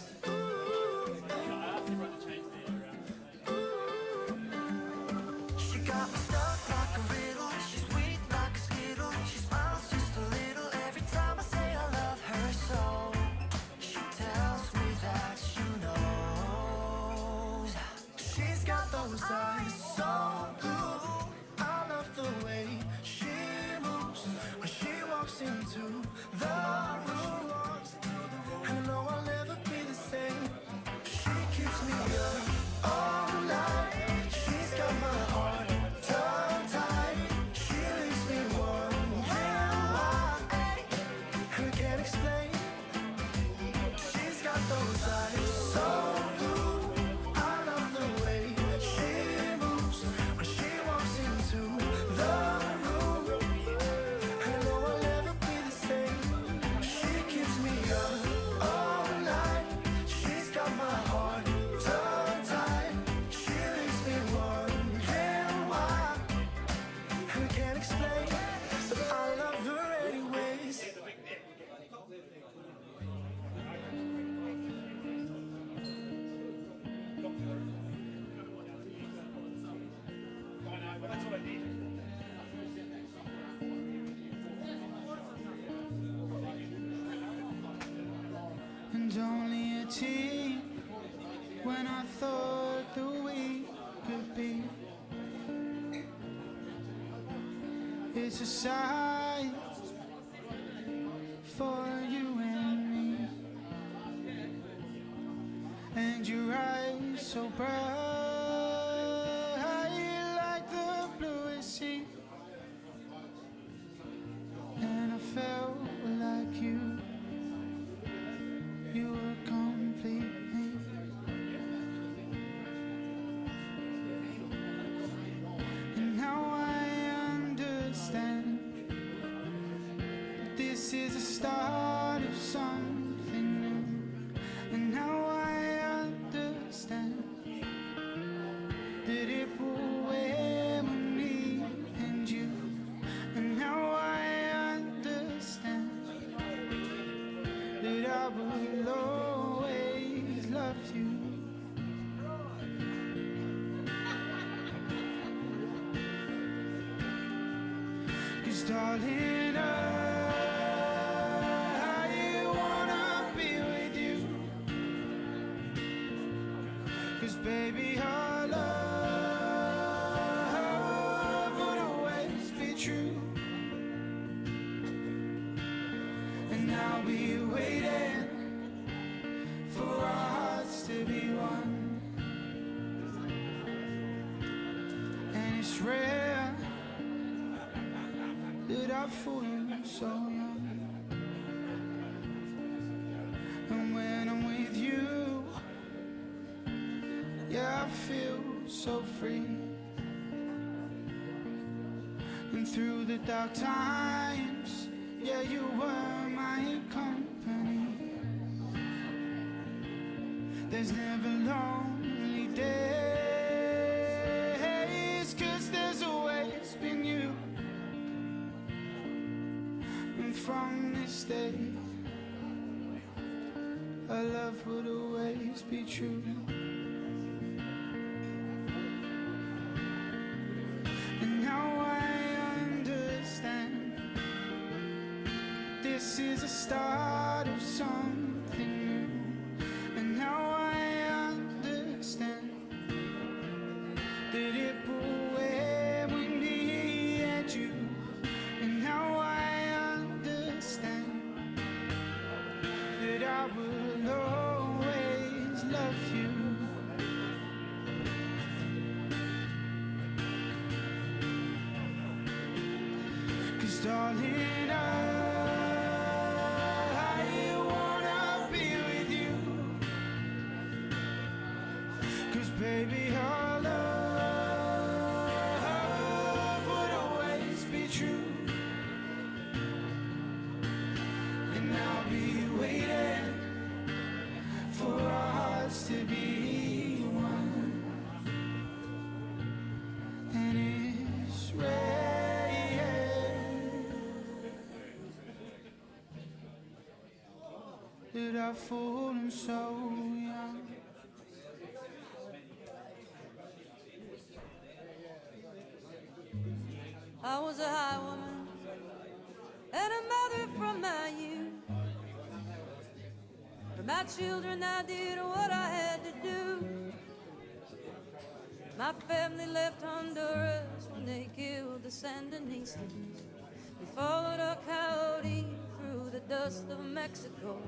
She got me stuck like a riddle. She's sweet like a skittle. She smiles just a little every time I say I love her so. She tells me that she knows. She's got those eyes so blue. I love the way she moves when she walks into the room. I know I'll never be the same. She keeps me up all night. She's got my heart tongue-tied. She leaves me wondering why. I can't explain. She's got those eyes so blue. I love the way she moves when she walks into the room. I know I'll never be the same. She keeps me up all night. She's got my heart tongue-tied. She leaves me wondering why. I can't explain, but I love her anyways. And only a team when I thought that we could be. It's a sight for you and me. And your eyes so bright like the bluest sea. And I felt like you were complete me. And now I understand that this is the start of something new. And now I understand that it will end with me and you. And now I understand that I will always love you. Cause darling, I wanna be with you. 'Cause baby, our love would always be true. And I'll be waiting for our hearts to be one. And it's rare that I've fallen so young. And when I'm with you, yeah, I feel so free. And through the dark times, yeah, you were my company. There's never lonely days, 'cause there's always been you. And from this day, our love would always be true. And now I understand, this is the start of something new. And now I understand that it will when me and you. And now I understand that I will always love you. Cause darling, I wanna be with you. 'Cause baby, our love would always be true. And I'll be waiting for our hearts to be one. And it's rare that I've fallen so young. I was a high woman and a mother from my youth. For my children, I did what I had to do. My family left Honduras when they killed the Sandinistas. We followed a coyote through the dust of Mexico.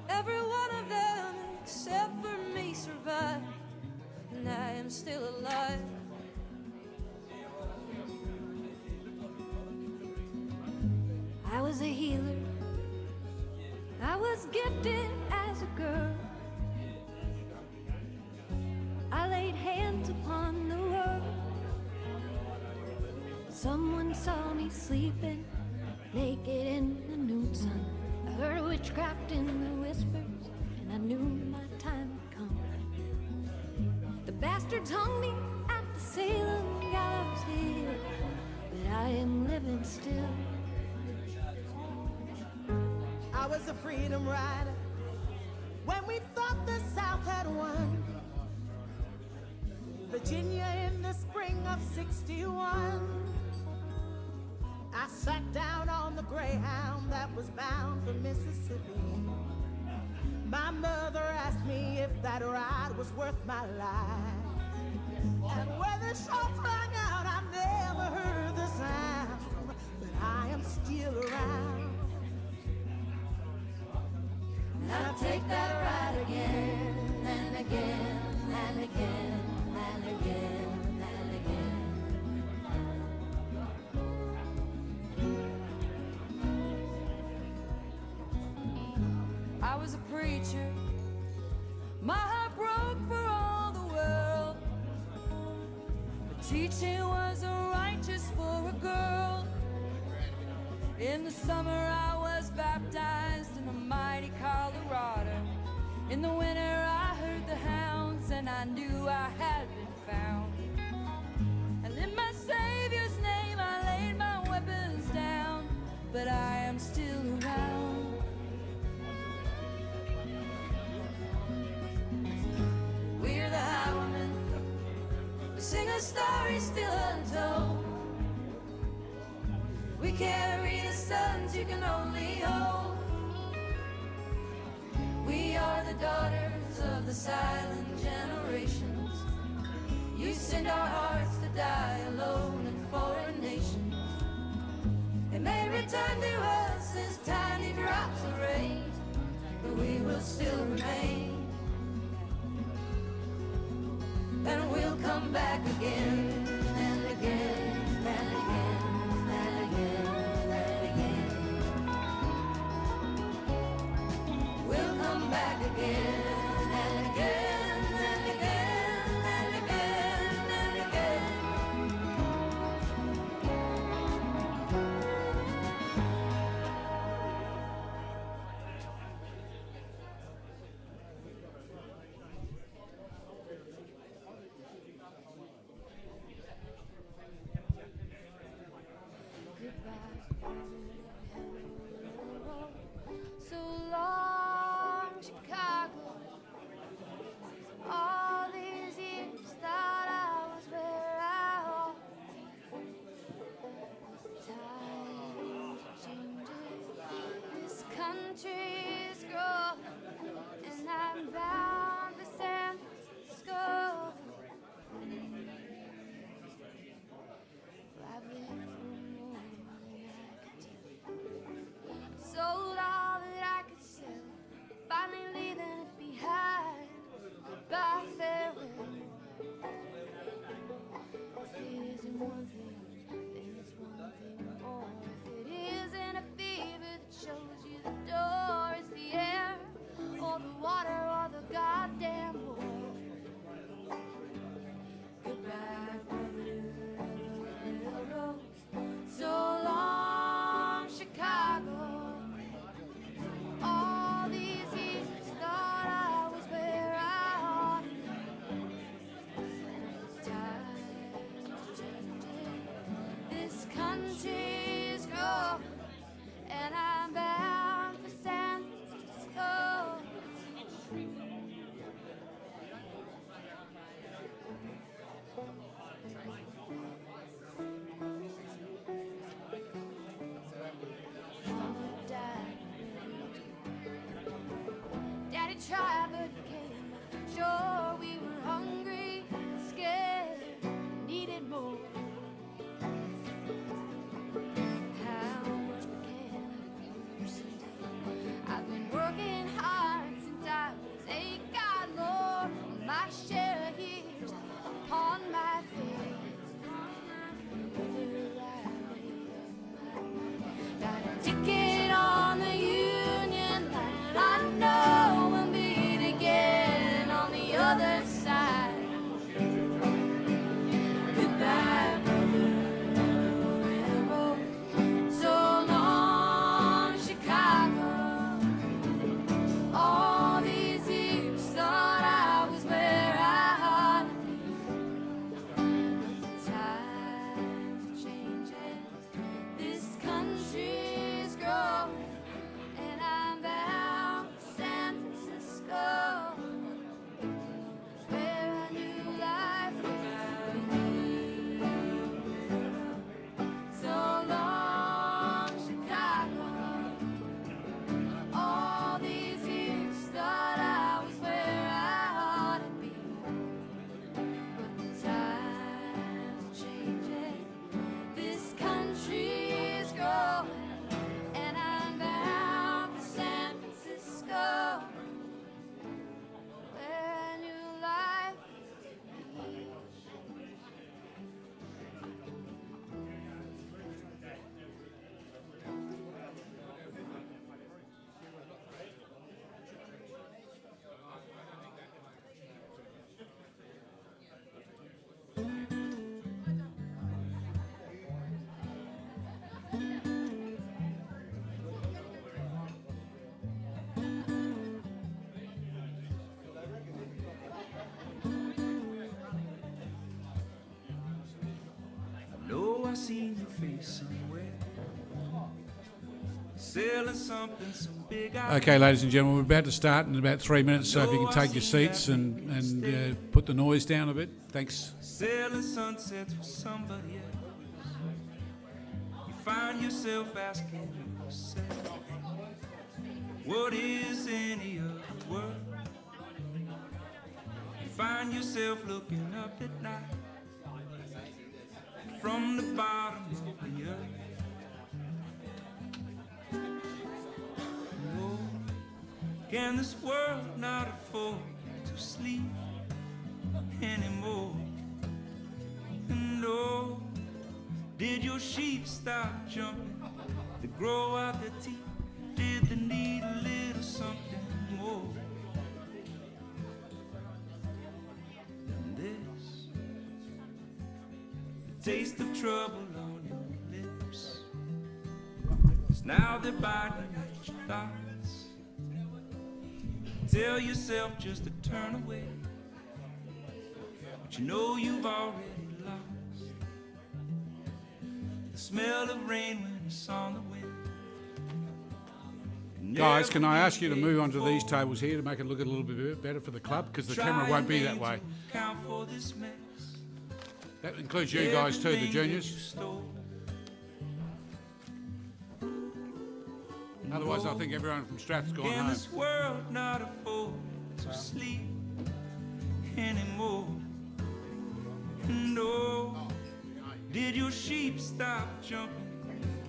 Every one of them, except for me, survived, and I am still alive. I was a healer. I was gifted as a girl. I laid hands upon the world. Someone saw me sleeping naked in the noon sun. I heard witchcraft in the whispers, and I knew my time had come. The bastards hung me at the Salem gallows hill, but I am living still. I was a freedom rider when we thought the South had won. Virginia in the spring of '61. I sat down on the Greyhound that was bound for Mississippi. My mother asked me if that ride was worth my life. And when the shots rang out, I never heard the sound, but I am still around. And I'll take that ride again and again and again and again and again. I was a preacher. My heart broke for all the world. But teaching wasn't righteous for a girl. In the summer I was baptized in a mighty Colorado. In the winter I heard the hounds and I knew I had been found. And in my Savior's name I laid my weapons down, but I am still around. We're the highwaymen. We sing a story still untold. We carry the sons you can only hold. We are the daughters of the silent return to us as tiny drops of rain, but we will still remain, and we'll come back again and again and again and again and again. We'll come back again and again and again and again and again. So long, Chicago. All these years thought I was where I ought to be. Times are changing, this country's growing, and I'm bound for San Francisco. I've lived through more than I could tell. Sold all that I could sell, finally leaving it behind. Goodbye, farewell. If it isn't one thing, then it's one thing more. If it isn't a fever that shows you the door, it's the air, or the water, or the goddamn war. Goodbye, brother. So long, Chicago. All these years thought I was where I ought to be. Times are changing, this country's growing, and I'm bound for San Francisco. Mama died. Daddy tried, but he came back. Sure, we were hungry, scared, needed more. How much we can use today? I've been working hard since I was 8. God, Lord, my share of years upon my face. Got a ticket on the Union line. I know we'll meet again on the other side. Goodbye, brother. Railroad. So long, Chicago. All these years thought I was where I ought to be. But the times are changing, this country's growing, and I'm bound for San Francisco, where a new life will begin. So long, Chicago. All these years thought I was where I ought to be. But the times are changing, this country's growing, and I'm bound for San Francisco, where a new life will begin. Know I seen your face somewhere, selling something, some big Okay, ladies and gentlemen, we're about to start in about 3 minutes, so if you can take your seats and put the noise down a bit. Thanks. selling sunsets for somebody else. You find yourself asking yourself, what is any other world? You find yourself looking up at night from the bottom of the earth. Can this world not afford to sleep anymore? And oh, did your sheep stop jumping to grow out their teeth? Did they need a little something more than this? The taste of trouble on your lips, 'cause now they're biting at your thoughts. Tell yourself just to turn away, but you know you've already lost. The smell of rain when it's on the wind. Guys, can I ask you to move onto these tables here to make it look a little bit better for the club, because the camera won't be that way. That includes you guys too, the juniors. Otherwise, I think everyone from Strath's gone Can home. this world not afford to sleep anymore? No. Did your sheep stop jumping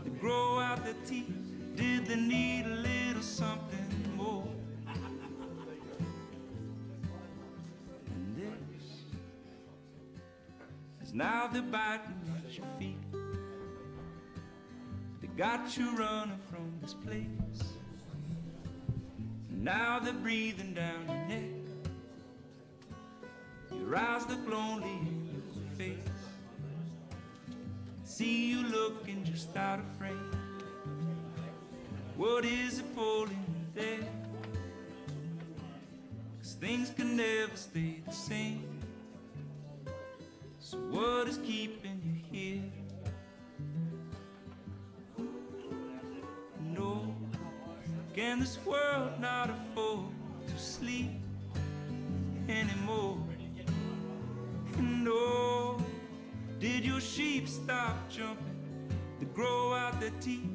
to grow out their teeth? Did they need a little something more than this? 'Cause now they're biting at your feet. They got you running from this place. Now they're breathing down your neck. Your eyes look lonely in your face. See you looking just out of frame. What is it pulling you there? 'Cause things can never stay the same. So what is keeping you here? No. Can this world not afford to sleep anymore? No. Did your sheep stop jumping to grow out their teeth?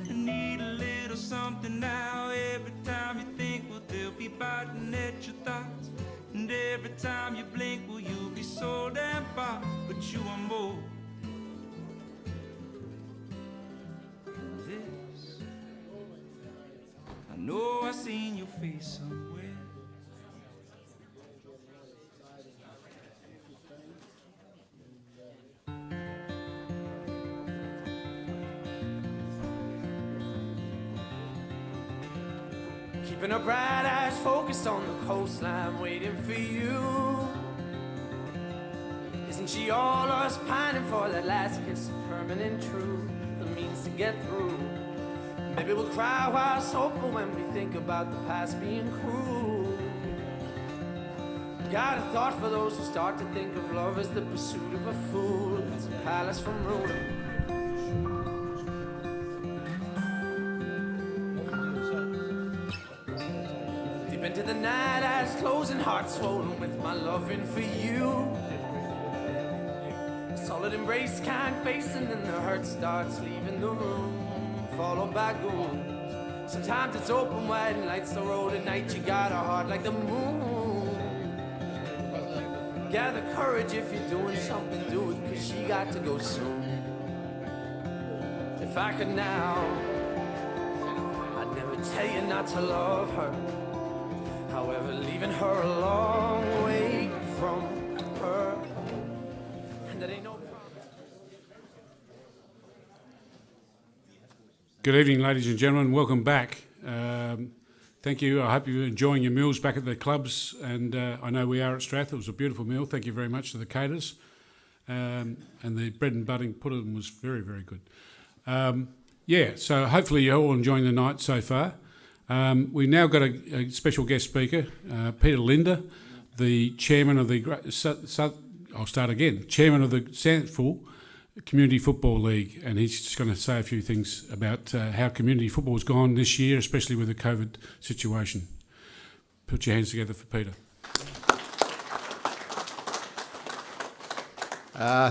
They need a little something now. Every time you think, well, they'll be biting at your thoughts. And every time you blink, well, you'll be so damn far. But you are more than this. I know I seen your face somewhere. Keeping our bright eyes focused on the coastline, waiting for you. Isn't she all us pining for that last kiss of permanent truth, the means to get through? Maybe we'll cry while it's hopeful when we think about the past being cruel. Got a thought for those who start to think of love as the pursuit of a fool. It's a palace from ruin. Into the night, eyes closing, heart swollen with my loving for you. Solid embrace, kind face, and then the hurt starts leaving the room, followed by goons. Sometimes it's open wide and lights the road at night. You got a heart like the moon. Gather courage if you're doing something, do it, 'cause she got to go soon. If I could now, I'd never tell you not to love her. However, leaving her a long way from her, and that ain't no problem. Good evening, ladies and gentlemen. Welcome back. Thank you. I hope you're enjoying your meals back at the clubs, and I know we are at Strath. It was a beautiful meal. Thank you very much to the caterers. And the bread and butter pudding was very, very good. So hopefully you're all enjoying the night so far. We've now got a special guest speaker, Peter Linder, the chairman of the chairman of the Sandful Community Football League, and he's just going to say a few things about how community football's gone this year, especially with the COVID situation. Put your hands together for Peter.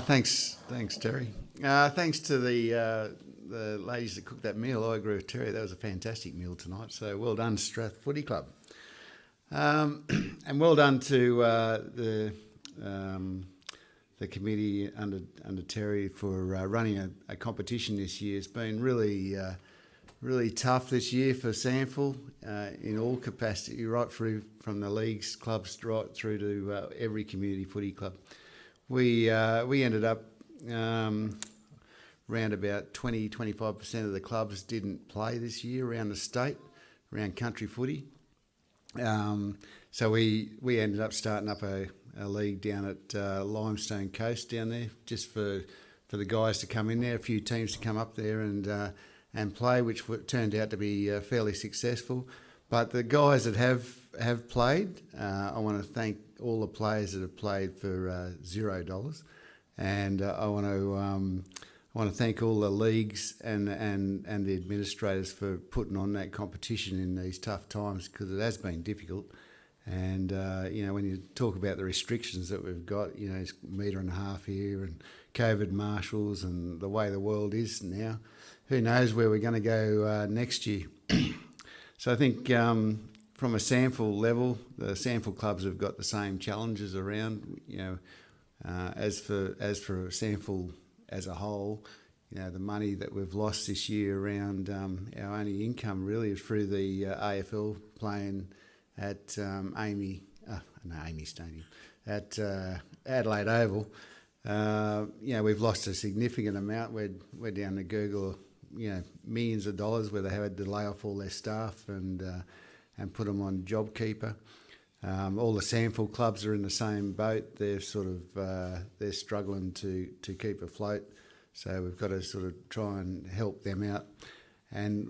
Thanks, Terry. Thanks to the ladies that cooked that meal. I agree with Terry. That was a fantastic meal tonight. So well done, Strath Footy Club, and well done to the committee under Terry for running a competition this year. It's been really really tough this year for Sample in all capacity, right through from the leagues, clubs, right through to every community footy club. We ended up around about 20-25% of the clubs didn't play this year around the state, around country footy. So we ended up starting up a league down at Limestone Coast down there, just for the guys to come in there, a few teams to come up there and play, which turned out to be fairly successful. But the guys that have played, I want to thank all the players that have played for $0, and I want to thank all the leagues and the administrators for putting on that competition in these tough times, because it has been difficult. And when you talk about the restrictions that we've got, it's 1.5 metre here and COVID marshals and the way the world is now, who knows where we're going to go next year. So I think from a Sample level, the Sample clubs have got the same challenges around. As for Sample as a whole, the money that we've lost this year around our only income really is through the AFL playing at Amy Stadium, at Adelaide Oval. We've lost a significant amount. We're down to Google, millions of dollars, where they had to lay off all their staff and put them on JobKeeper. All the Sample clubs are in the same boat. They're they're struggling to keep afloat. So we've got to sort of try and help them out. And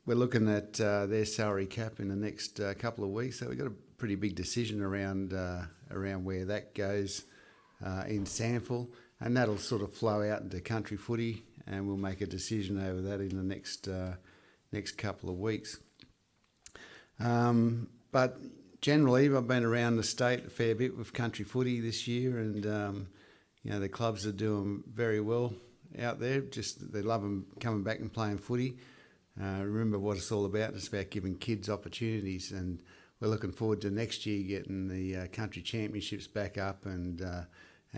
we're looking at their salary cap in the next couple of weeks. So we've got a pretty big decision around where that goes in Sample, and that'll sort of flow out into country footy, and we'll make a decision over that in the next couple of weeks. But generally, I've been around the state a fair bit with country footy this year, and the clubs are doing very well out there. Just they love them coming back and playing footy. Remember what it's all about. It's about giving kids opportunities, and we're looking forward to next year getting the country championships back up and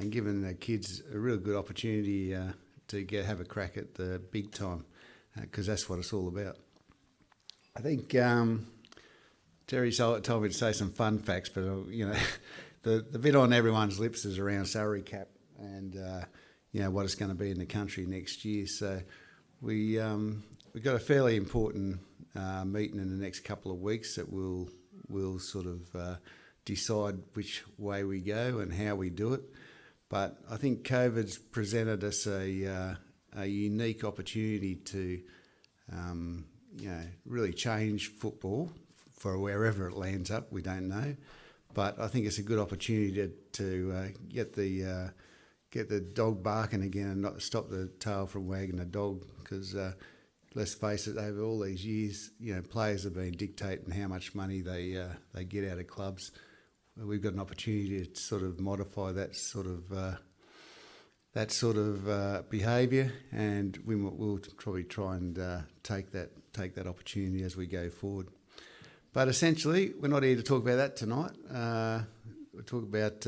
giving the kids a real good opportunity to have a crack at the big time, because that's what it's all about. I think Terry told me to say some fun facts, but the bit on everyone's lips is around salary cap and what it's going to be in the country next year. So we've got a fairly important meeting in the next couple of weeks that we'll sort of decide which way we go and how we do it. But I think COVID's presented us a unique opportunity to really change football for wherever it lands up. We don't know, but I think it's a good opportunity to get the dog barking again and not stop the tail from wagging the dog, because let's face it, over all these years, players have been dictating how much money they get out of clubs. We've got an opportunity to sort of modify that sort of behaviour, and we'll probably try and take that opportunity as we go forward. But essentially, we're not here to talk about that tonight. We'll talk about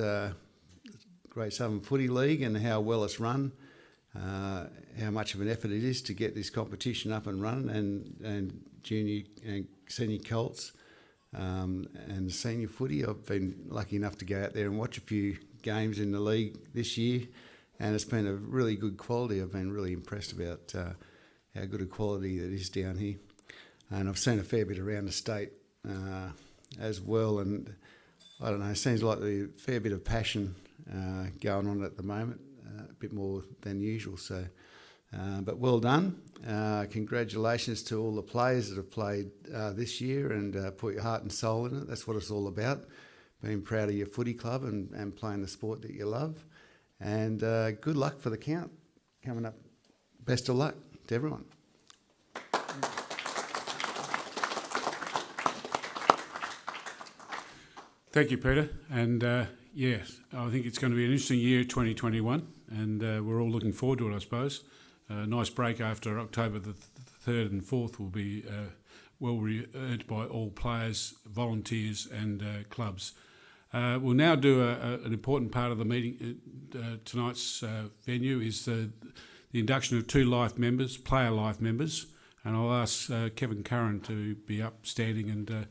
Great Southern Footy League and how well it's run, how much of an effort it is to get this competition up and running, and junior and senior colts and senior footy. I've been lucky enough to go out there and watch a few games in the league this year, and it's been a really good quality. I've been really impressed about how good a quality that is down here, and I've seen a fair bit around the state as well, and I don't know, it seems like there's a fair bit of passion going on at the moment, a bit more than usual. So, but well done. Congratulations to all the players that have played this year and put your heart and soul in it. That's what it's all about, being proud of your footy club and playing the sport that you love. And good luck for the count coming up. Best of luck to everyone. Thank you, Peter. And yes, I think it's going to be an interesting year, 2021, and we're all looking forward to it, I suppose. A nice break after October the 3rd and 4th will be well earned by all players, volunteers and clubs. We'll now do an important part of the meeting. Tonight's venue is the induction of two player life members. And I'll ask Kevin Curran to be upstanding and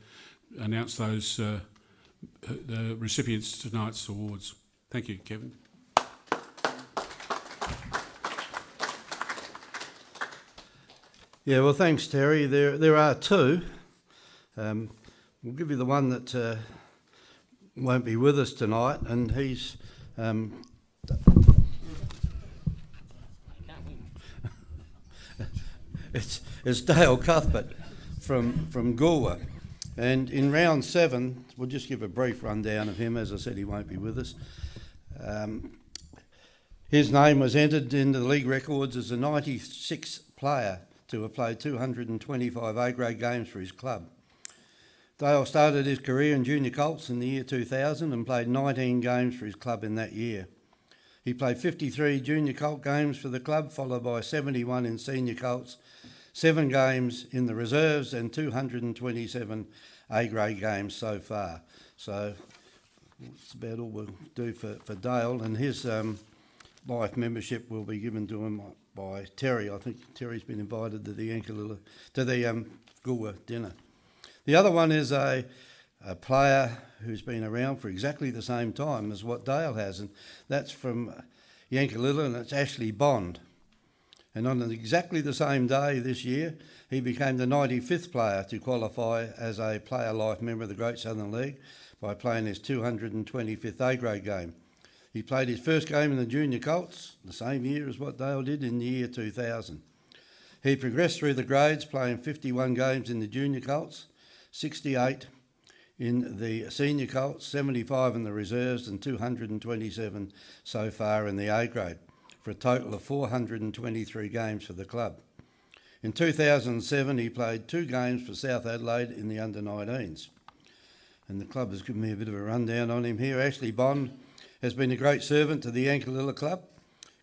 announce those the recipients of tonight's awards. Thank you, Kevin. Yeah, well, thanks, Terry. There are two. We'll give you the one that won't be with us tonight, and he's it's Dale Cuthbert from Galway. And in round 7, we'll just give a brief rundown of him. As I said, he won't be with us. His name was entered into the league records as the 96th player to have played 225 A-grade games for his club. Dale started his career in junior colts in the year 2000 and played 19 games for his club in that year. He played 53 junior colt games for the club, followed by 71 in senior colts, 7 games in the reserves and 227 A-grade games so far. So that's about all we'll do for Dale, and his life membership will be given to him by Terry. I think Terry's been invited to the Galway dinner. The other one is a player who's been around for exactly the same time as what Dale has, and that's from Yankalilla, and it's Ashley Bond. And on exactly the same day this year, he became the 95th player to qualify as a player life member of the Great Southern League by playing his 225th A-grade game. He played his first game in the junior colts, the same year as what Dale did in the year 2000. He progressed through the grades, playing 51 games in the junior colts, 68 in the senior colts, 75 in the reserves and 227 so far in the A-grade, for a total of 423 games for the club. In 2007, he played 2 games for South Adelaide in the under-19s. And the club has given me a bit of a rundown on him here. Ashley Bond has been a great servant to the Yankalilla Club.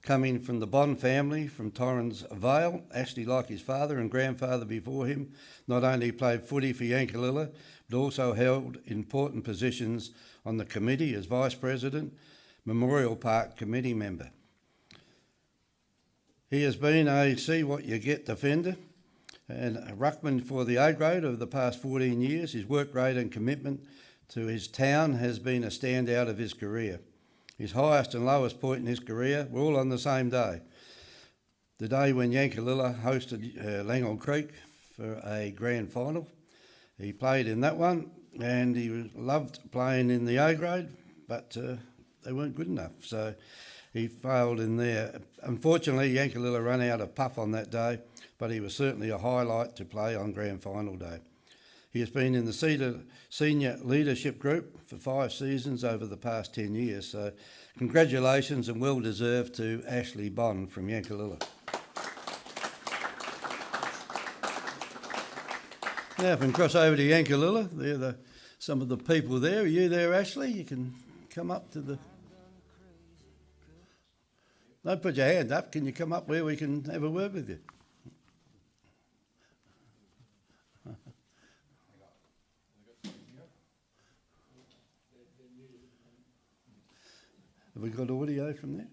Coming from the Bond family from Torrens Vale, Ashley, like his father and grandfather before him, not only played footy for Yankalilla, but also held important positions on the committee as Vice President, Memorial Park Committee member. He has been a see what you get defender and a ruckman for the A-grade over the past 14 years. His work rate and commitment to his town has been a standout of his career. His highest and lowest point in his career were all on the same day. The day when Yankalilla hosted Langhorne Creek for a grand final. He played in that one and he loved playing in the A-grade, but they weren't good enough. So he failed in there. Unfortunately, Yankalilla ran out of puff on that day, but he was certainly a highlight to play on grand final day. He has been in the senior leadership group for 5 seasons over the past 10 years. So congratulations and well deserved to Ashley Bond from Yankalilla. Now if we can cross over to Yankalilla, they're some of the people there. Are you there, Ashley? You can come up to the... Don't put your hand up. Can you come up where we can have a word with you? Have we got audio from there?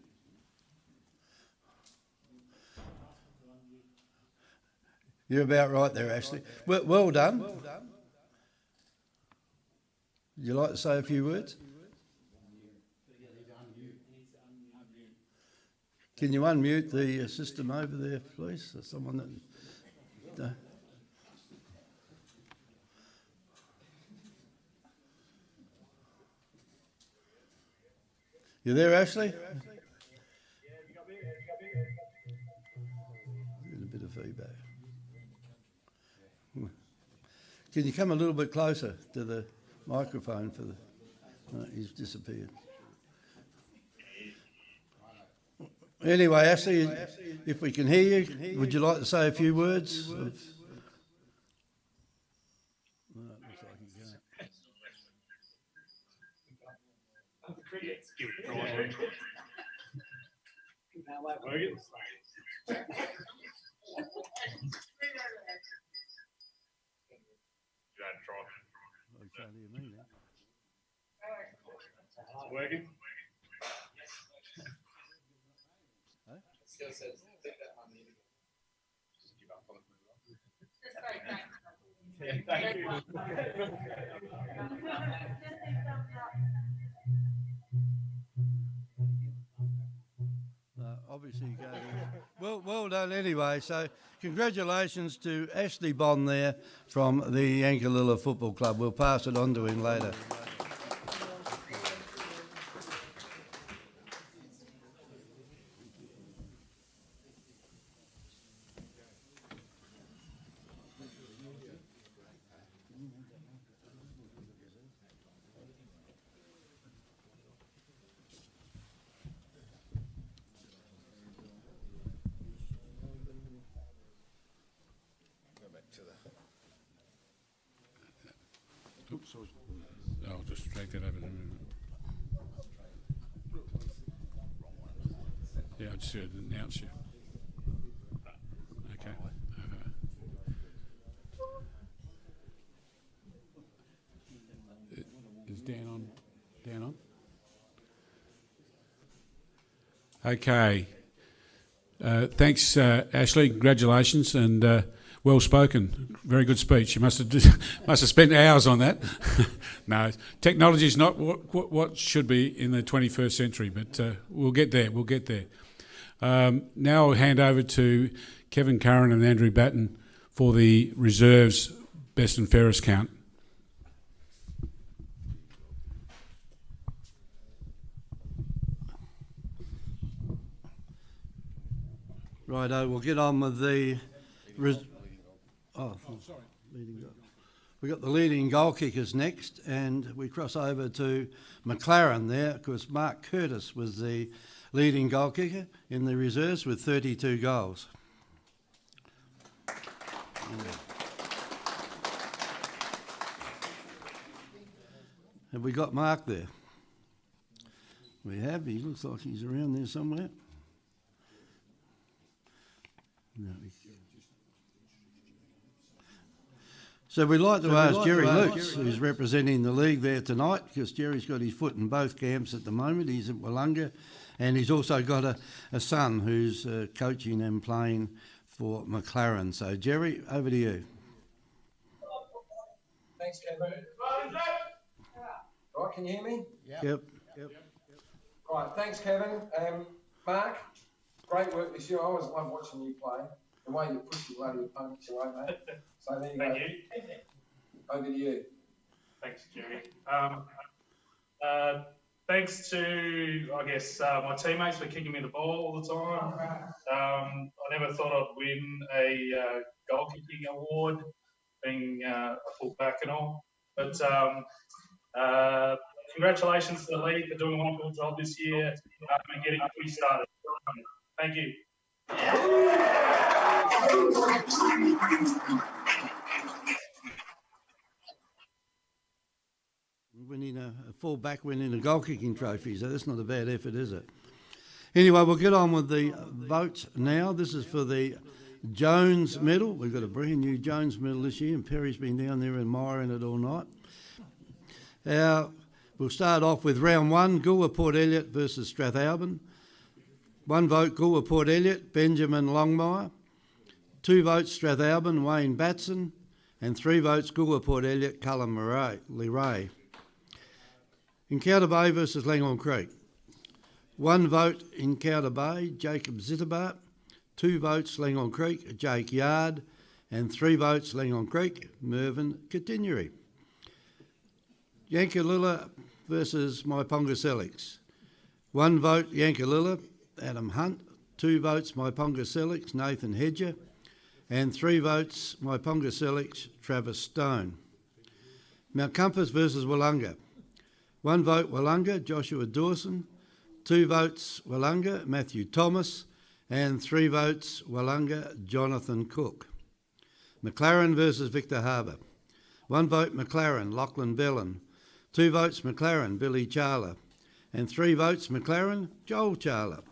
You're about right there, Ashley. Well done. Would you like to say a few words? Can you unmute the system over there, please? Or someone that... You there, Ashley? Getting a bit of feedback. Can you come a little bit closer to the microphone for the... No, he's disappeared. Anyway, Ashley, if we can hear you, would you like to say a few words? No, it looks like you can't. I can't hear me now. Working? Huh? Still says, take that on me. Just give up on it. Obviously, you go there. Well done anyway. So, congratulations to Ashley Bond there from the Yankalilla Football Club. We'll pass it on to him later. Oops, I'll just drag that over. Yeah, I just announce you. Okay. Is Dan on? Dan on? Okay. Thanks, Ashley. Congratulations and well spoken. Very good speech. You must have spent hours on that. No, technology is not what should be in the 21st century, but we'll get there. We'll get there. Now I'll hand over to Kevin Curran and Andrew Batten for the reserves best and fairest count. Righto, we'll get on with the... sorry. We've got the leading goal kickers next, and we cross over to McLaren there, because Mark Curtis was the leading goal kicker in the reserves with 32 goals. Have we got Mark there? We have. He looks like he's around there somewhere. No, so we'd like to ask Jerry Lukes, who's representing the league there tonight, because Jerry's got his foot in both camps at the moment. He's at Wollonga, and he's also got a son who's coaching and playing for McLaren. So, Jerry, over to you. Thanks, Kevin. Right, can you hear me? Yep. Right, thanks, Kevin. Mark, great work this year. I always love watching you play. The way you push your bloody opponents away, mate. So there you go. Thank you. Over to you. Thanks, Jerry. Thanks to, I guess, my teammates for kicking me the ball all the time. I never thought I'd win a goal kicking award, being a full-back and all. But congratulations to the league for doing a wonderful job this year and getting me started. Thank you. Winning a full-back winning a goal-kicking trophy, so that's not a bad effort, is it? Anyway, we'll get on with the votes now. This is for the Jones medal. We've got a brand new Jones medal this year, and Perry's been down there admiring it all night. We'll start off with round one, Goolwa Port Elliot versus Strathalbyn. 1 vote, Goolwa Port Elliot, Benjamin Longmire. 2 votes, Strathalbyn, Wayne Batson. And 3 votes, Goolwa Port Elliot, Cullen Leray. Encounter Bay versus Langhorne Creek. 1 vote, Encounter Bay, Jacob Zitterbart. 2 votes, Langhorne Creek, Jake Yard. And 3 votes, Langhorne Creek, Mervyn Continuary. Yankalilla versus Myponga Selix. 1 vote, Yankalilla, Adam Hunt. 2 votes, Myponga Selix, Nathan Hedger. And 3 votes, Myponga Selix, Travis Stone. Mount Compass versus Wollonga. 1 vote, Wollonga, Joshua Dawson. 2 votes, Wollonga, Matthew Thomas. And 3 votes, Wollonga, Jonathan Cook. McLaren versus Victor Harbour. 1 vote, McLaren, Lachlan Bellin. 2 votes, McLaren, Billy Charler. And 3 votes, McLaren, Joel Charler.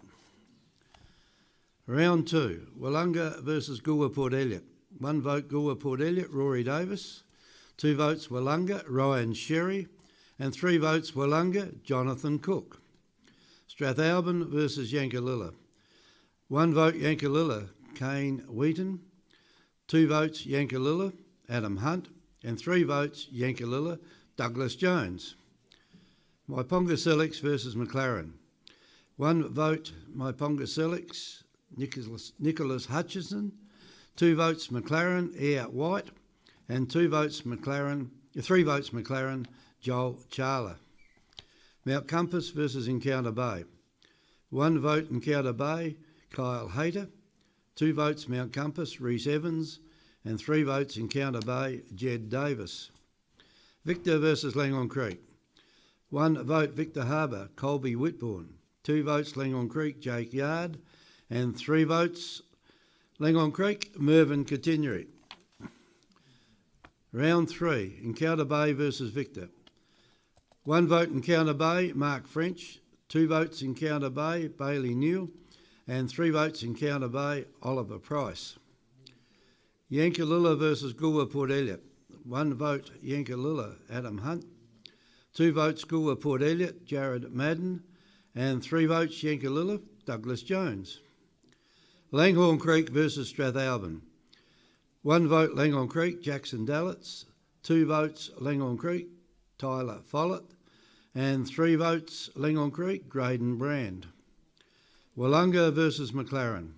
Round 2, Wollonga versus Goolwa Port Elliot. 1 vote, Goolwa Port Elliot, Rory Davis. 2 votes, Wollonga, Ryan Sherry. And 3 votes, Wollonga, Jonathan Cook. Strathalbyn versus Yankalilla. 1 vote, Yankalilla, Kane Wheaton. 2 votes Yankalilla, Adam Hunt, and 3 votes Yankalilla, Douglas Jones. Maiponga Selix versus McLaren. 1 vote Maiponga Selix, Nicholas Hutchison. 2 votes McLaren, Air White, and 3 votes McLaren, Joel Charler. Mount Compass versus Encounter Bay. 1 vote Encounter Bay, Kyle Hayter. 2 votes Mount Compass, Rhys Evans, and 3 votes Encounter Bay, Jed Davis. Victor versus Langhorne Creek. 1 vote Victor Harbour, Colby Whitbourne. 2 votes Langhorne Creek, Jake Yard, and 3 votes Langhorne Creek, Mervyn Continuary. Round 3, Encounter Bay versus Victor. 1 vote Encounter Bay, Mark French. 2 votes Encounter Bay, Bailey Newell, and 3 votes Encounter Bay, Oliver Price. Yankalilla versus Goolwa Port Elliot. 1 vote Yankalilla, Adam Hunt. 2 votes Goolwa Port Elliot, Jared Madden, and 3 votes Yankalilla, Douglas Jones. Langhorne Creek versus Strathalbyn. 1 vote Langhorne Creek, Jackson Dallets. 2 votes Langhorne Creek, Tyler Follett, and 3 votes Langhorne Creek, Graydon Brand. Willunga versus McLaren.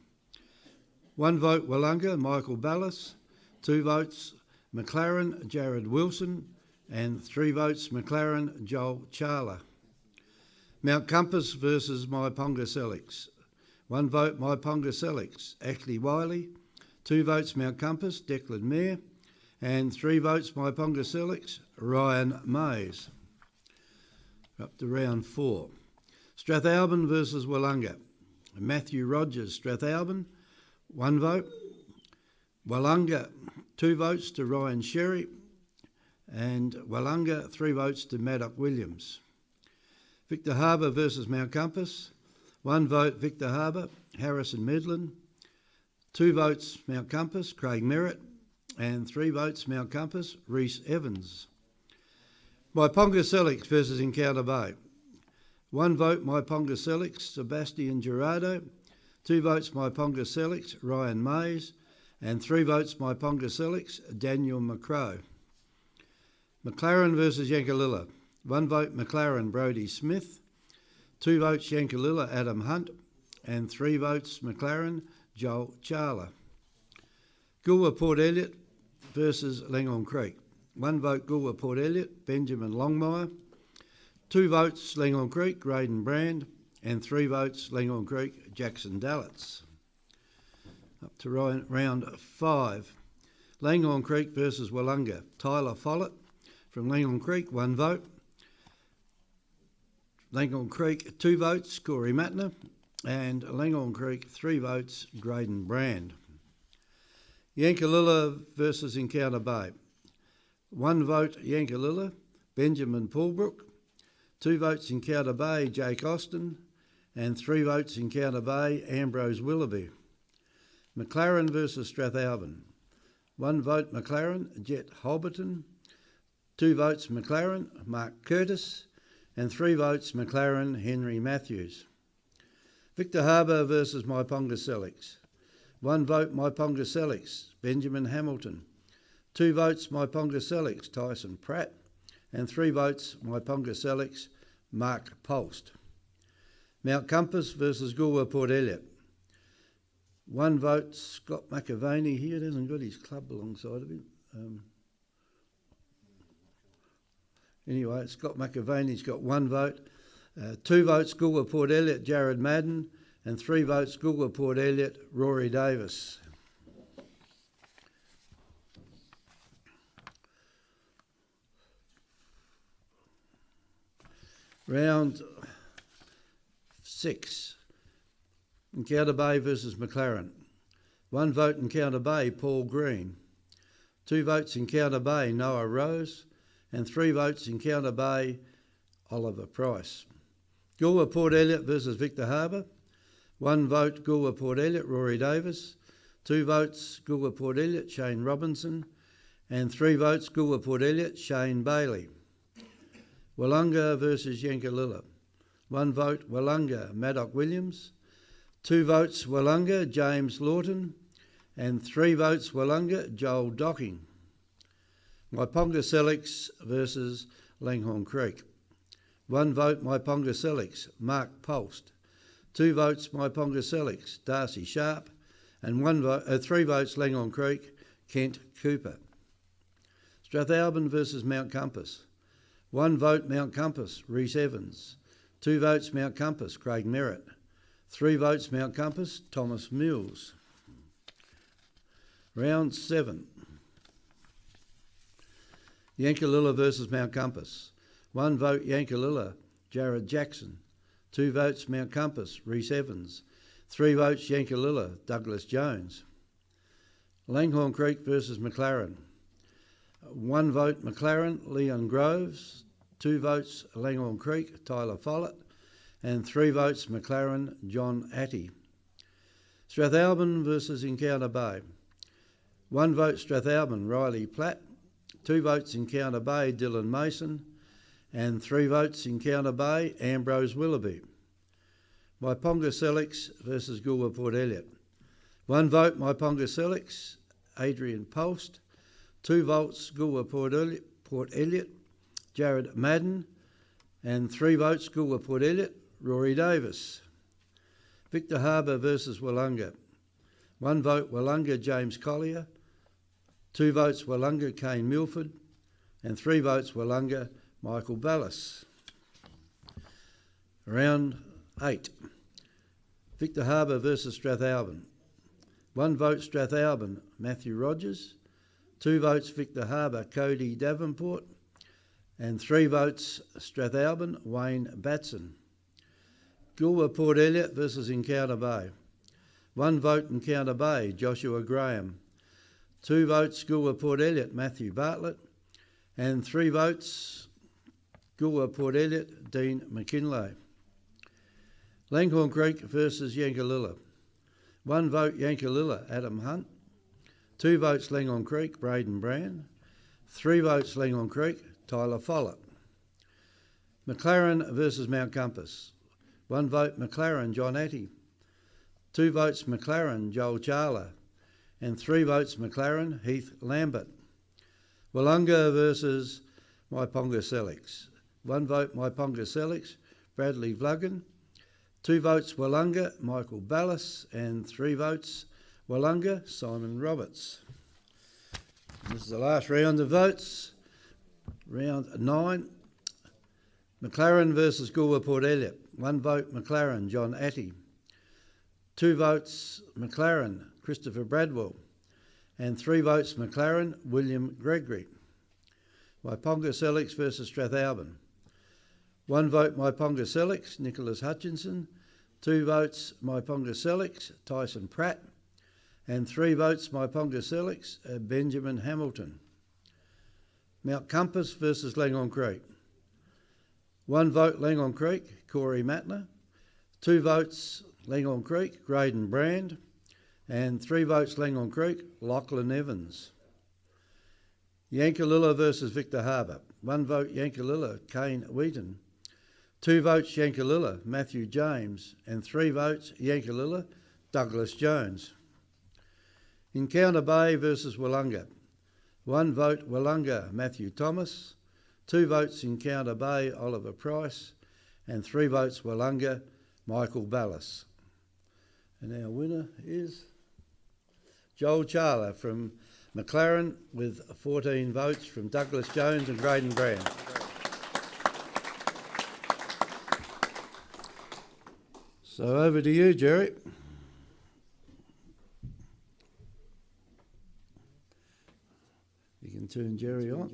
1 vote Willunga, Michael Ballas. 2 votes McLaren, Jared Wilson, and 3 votes McLaren, Joel Charler. Mount Compass versus Maiponga Selix. 1 vote Maiponga Selix, Ashley Wiley. 2 votes Mount Compass, Declan Mayer, and 3 votes Maiponga Selix, Ryan Mays. Up to round 4. Strathalbyn versus Willunga. Matthew Rogers, Strathalbyn, 1 vote. Willunga, 2 votes to Ryan Sherry, and Willunga, 3 votes to Maddock Williams. Victor Harbour versus Mount Compass. 1 vote Victor Harbour, Harrison Medlin. 2 votes Mount Compass, Craig Merritt, and 3 votes Mount Compass, Rhys Evans. Maiponga Selix versus Encounter Bay. 1 vote Maiponga Selix, Sebastian Gerardo. 2 votes Maiponga Selix, Ryan Mays, and 3 votes Maiponga Selix, Daniel McCrow. McLaren versus Yankalilla. 1 vote McLaren, Brodie Smith. 2 votes Yankalilla, Adam Hunt, and 3 votes McLaren, Joel Charler. Goolwa Port Elliot versus Langhorne Creek. 1 vote Goolwa Port Elliot, Benjamin Longmire. 2 votes Langhorne Creek, Graydon Brand, and 3 votes Langhorne Creek, Jackson Dallets. Up to round 5. Langhorne Creek versus Willunga. Tyler Follett from Langhorne Creek, 1 vote. Langhorne Creek, 2 votes, Corey Matner, and Langhorne Creek, 3 votes, Graydon Brand. Yankalilla versus Encounter Bay. 1 vote Yankalilla, Benjamin Paulbrook. 2 votes Encounter Bay, Jake Austin, and 3 votes Encounter Bay, Ambrose Willoughby. McLaren versus Strathalbyn. 1 vote McLaren, Jet Holberton. 2 votes McLaren, Mark Curtis, and 3 votes McLaren, Henry Matthews. Victor Harbour versus Maiponga Selix. 1 vote Maiponga Selix, Benjamin Hamilton. 2 votes Maiponga Selix, Tyson Pratt, and 3 votes Maiponga Selix, Mark Polst. Mount Compass versus Goolwa Port Elliot. 1 vote Scott McAvaney here, hasn't got his club alongside of him. Anyway, Scott McAvaney's got 1 vote. 2 votes Goolwa Port Elliot, Jared Madden, and 3 votes Goolwa Port Elliot, Rory Davis. Round 6. Encounter Bay versus McLaren. 1 vote Encounter Bay, Paul Green. 2 votes Encounter Bay, Noah Rose, and 3 votes Encounter Bay, Oliver Price. Goolwa Port Elliot versus Victor Harbour. 1 vote Goolwa Port Elliot, Rory Davis. 2 votes Goolwa Port Elliot, Shane Robinson, and 3 votes Goolwa Port Elliot, Shane Bailey. Willunga versus Yankalilla. 1 vote Willunga, Maddock Williams. 2 votes Willunga, James Lawton, And 3 votes Wollonga, Joel Docking. Maiponga Selix versus Langhorne Creek. 1 vote Maiponga Selix, Mark Post. 2 votes Maiponga Selix, Darcy Sharp. And 3 votes Langhorne Creek, Kent Cooper. Strathalbyn versus Mount Compass. 1 vote Mount Compass, Rhys Evans. 2 votes Mount Compass, Craig Merritt. 3 votes Mount Compass, Thomas Mills. Round 7. Yankalilla versus Mount Compass. 1 vote Yankalilla, Jared Jackson. 2 votes Mount Compass, Rhys Evans. 3 votes Yankalilla, Douglas Jones. Langhorne Creek versus McLaren. 1 vote McLaren, Leon Groves. 2 votes Langhorne Creek, Tyler Follett. And 3 votes McLaren, John Atty. Strathalbyn versus Encounter Bay. 1 vote Strathalbyn, Riley Platt. 2 votes Encounter Bay, Dylan Mason. And 3 votes Encounter Bay, Ambrose Willoughby. Maiponga Selix versus Goolwa Port Elliot. 1 vote Maiponga Selix, Adrian Post. 2 votes Goolwa Port Elliot, Jared Madden. And 3 votes Goolwa Port Elliot, Rory Davis. Victor Harbour versus Wollonga. 1 vote Wollonga, James Collier. 2 votes Wollonga, Kane Milford. And 3 votes Wollonga, Michael Ballas. Round 8. Victor Harbour versus Strathalbyn. 1 vote Strathalbyn, Matthew Rogers. 2 votes Victor Harbour, Cody Davenport. And 3 votes Strathalbyn, Wayne Batson. Goolwa Port Elliot versus Encounter Bay. 1 vote Encounter Bay, Joshua Graham. 2 votes Goolwa Port Elliot, Matthew Bartlett. And 3 votes Goolwa Port Elliot, Dean McKinlay. Langhorne Creek versus Yankalilla. 1 vote Yankalilla, Adam Hunt. 2 votes Langhorne Creek, Braden Brand. 3 votes Langhorne Creek, Tyler Follett. McLaren versus Mount Compass. 1 vote McLaren, John Atty. 2 votes McLaren, Joel Charler. And 3 votes McLaren, Heath Lambert. Wollonga versus Maiponga Selix. 1 vote Maiponga Selix, Bradley Vluggen. 2 votes Wollonga, Michael Ballas. And 3 votes Wollonga, Simon Roberts. This is the last round of votes. Round 9. McLaren versus Goolwa Port Elliot. 1 vote McLaren, John Atty. 2 votes McLaren, Christopher Bradwell. And 3 votes McLaren, William Gregory. Maiponga Selix versus Strathalbyn. 1 vote Maiponga Selix, Nicholas Hutchinson. 2 votes Maiponga Selix, Tyson Pratt. And 3 votes Maiponga Selix, Benjamin Hamilton. Mount Compass versus Langhorne Creek. 1 vote Langhorne Creek, Corey Matner. 2 votes Langhorne Creek, Graydon Brand. And 3 votes Langhorne Creek, Lachlan Evans. Yankalilla versus Victor Harbour. 1 vote Yankalilla, Kane Wheaton. 2 votes Yankalilla, Matthew James. And 3 votes Yankalilla, Douglas Jones. Encounter Bay versus Wollonga. 1 vote Wollonga, Matthew Thomas. 2 votes Encounter Bay, Oliver Price. And 3 votes Wollonga, Michael Ballas. And our winner is Joel Charler from McLaren with 14 votes from Douglas Jones and Graydon Brand. So over to you, Jerry. You can turn Jerry on.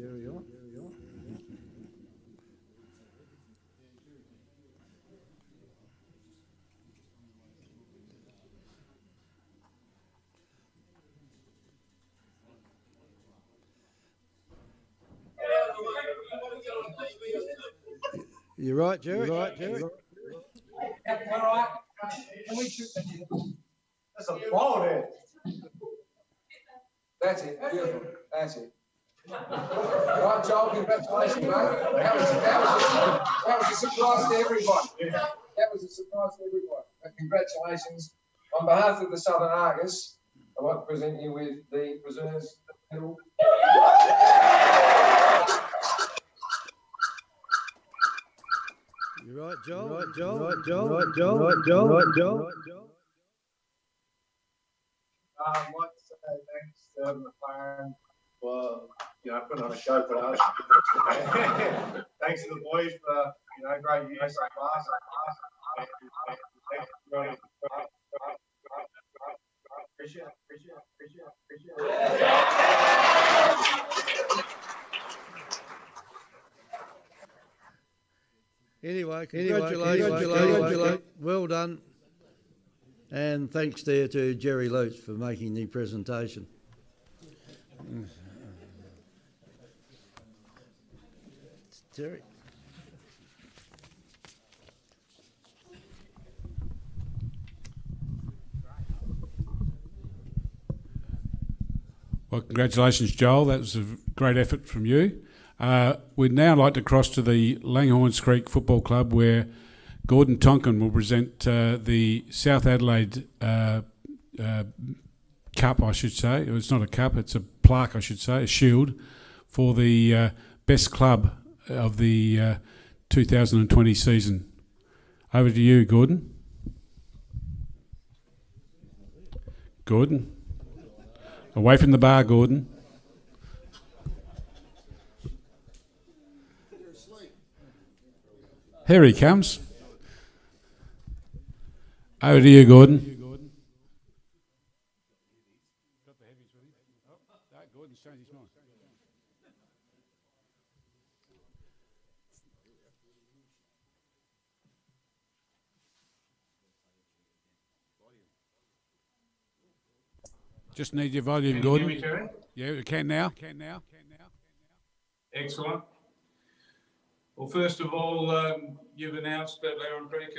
You're right, Jerry. All right. That's a ball there. That's it. Beautiful. That's it. Right, Joel, congratulations, mate. That was a surprise to everyone. That was a surprise to everyone. Congratulations. On behalf of the Southern Argus, I I'd like to present you with the reserves medal. You're right, Joel. You're right, Joel. Joel. Joel. You're right, Joel. Joel. Joel. You're right, Joel. Joel. I'd like to say thanks to McLaren for, putting on a show for us. Thanks to the boys for, great year so far. Appreciate it. Anyway, congratulations. Well done. And thanks there to Jerry Lutz for making the presentation. Terry. Well, congratulations, Joel. That was a great effort from you. We'd now like to cross to the Langhorns Creek Football Club, where Gordon Tonkin will present the South Adelaide Cup, I should say. It's not a cup, it's a plaque, I should say, a shield, for the best club of the 2020 season. Over to you, Gordon. Gordon. Away from the bar, Gordon. Here he comes. Over to you, Gordon. Just need your volume, Can Gordon. you hear me, Terry? Yeah, we can now. Excellent. Well, first of all, you've announced that Langhorns Creek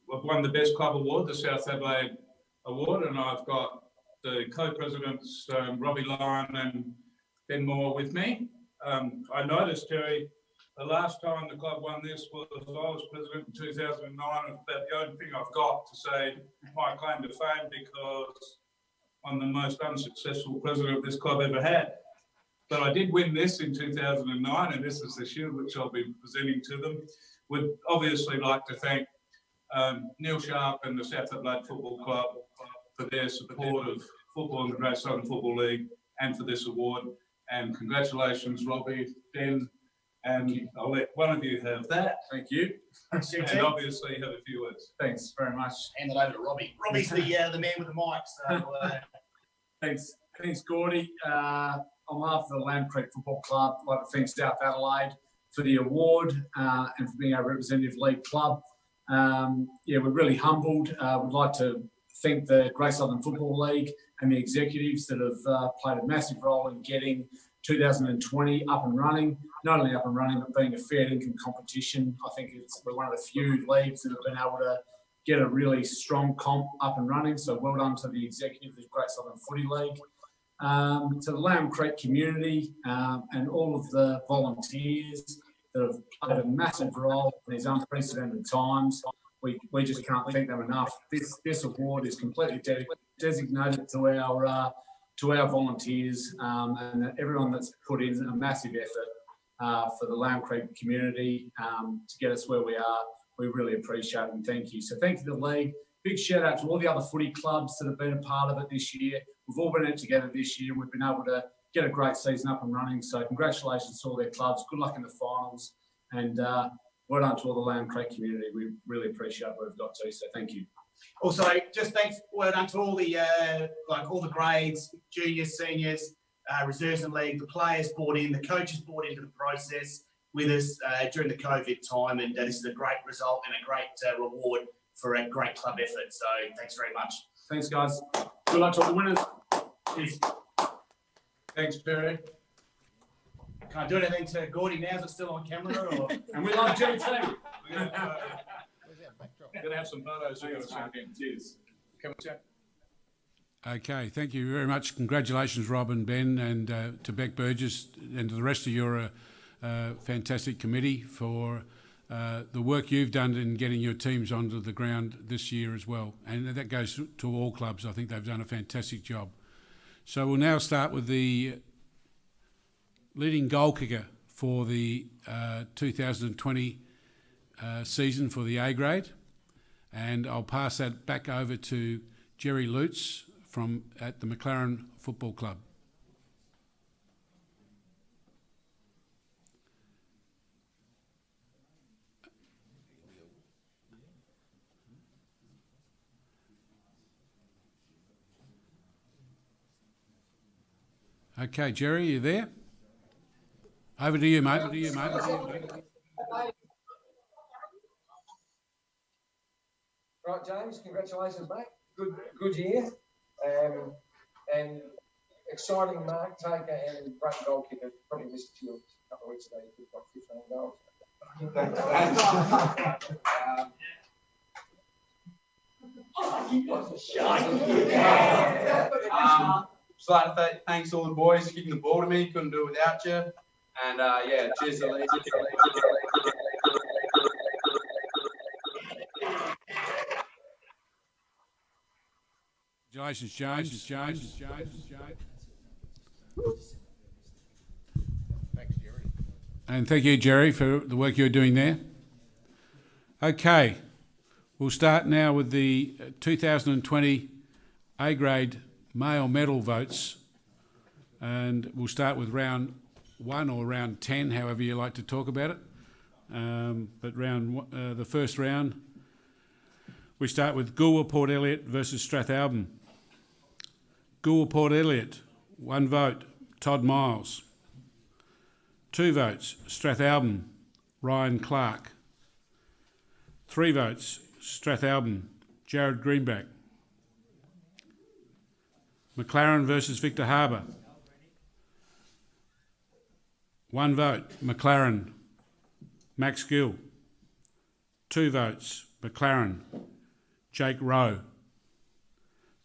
have won the Best Club Award, the South Adelaide Award, and I've got the co-presidents, Robbie Lyon and Ben Moore, with me. I noticed, Terry, the last time the club won this was I was president in 2009. It's about the only thing I've got to say my claim to fame, because I'm the most unsuccessful president this club ever had. But I did win this in 2009, and this is the shield which I'll be presenting to them. Would obviously like to thank Neil Sharp and the South Adelaide Football Club for their support of football in the Great Southern Football League and for this award. And congratulations, Robbie, Ben, and I'll let one of you have that. Thank you. And obviously have a few words. Thanks very much. Hand it over to Robbie. Robbie's the man with the mic. So, Thanks, Gordy. On behalf of the Langhorns Creek Football Club, I'd like to thank South Adelaide for the award and for being our representative league club. We're really humbled. We'd like to thank the Great Southern Football League and the executives that have played a massive role in getting 2020 up and running. Not only up and running, but being a fair income competition. I think we're one of the few leagues that have been able to get a really strong comp up and running. So well done to the executive of the Great Southern Footy League. To the Langhorns Creek community and all of the volunteers that have played a massive role in these unprecedented times. We just can't thank them enough. This award is completely designated to our volunteers and everyone that's put in a massive effort for the Langhorns Creek community to get us where we are. We really appreciate it and thank you. So thank you to the league. Big shout out to all the other footy clubs that have been a part of it this year. We've all been in it together this year. We've been able to get a great season up and running. So congratulations to all their clubs. Good luck in the finals. And well done to all the Langhorns Creek community. We really appreciate what we've got to. So thank you. Also, just thanks, well done to all the all the grades, juniors, seniors, reserves and league, the players bought in, the coaches bought into the process with us during the COVID time. And this is a great result and a great reward for a great club effort. So thanks very much. Thanks, guys. Good luck to all the winners. Cheers. Thanks, Terry. Can I do anything to Gordy now? Is it still on camera? Or? And we love GT. We're going to have some photos. Cheers. Come on, chat. Okay, thank you very much. Congratulations, Rob and Ben, and to Beck Burgess and to the rest of your fantastic committee for the work you've done in getting your teams onto the ground this year as well. And that goes to all clubs. I think they've done a fantastic job. So we'll now start with the leading goal kicker for the 2020 season for the A grade. And I'll pass that back over to Jerry Lutz at the McLaren Football Club. Okay, Jerry, you there? Over to you, mate. Right, James, congratulations, mate. Good year. And exciting mark taker and great goal kicker. Probably missed a few a couple of weeks ago. You got 15 goals. Just like to thanks all the boys for kicking the ball to me. Couldn't do it without you. And yeah, cheers to the league. Congratulations, James. Thanks, Jerry. And thank you, Jerry, for the work you're doing there. Okay, we'll start now with the 2020 A grade male medal votes, and we'll start with round 1 or round 10, however you like to talk about it. But the first round, we start with Goolwa Port Elliot versus Strathalbyn. Goolwa Port Elliot, 1 vote, Todd Miles. 2 votes, Strathalbyn, Ryan Clark. 3 votes, Strathalbyn, Jared Greenback. McLaren versus Victor Harbour. 1 vote, McLaren, Max Gill. 2 votes, McLaren, Jake Rowe.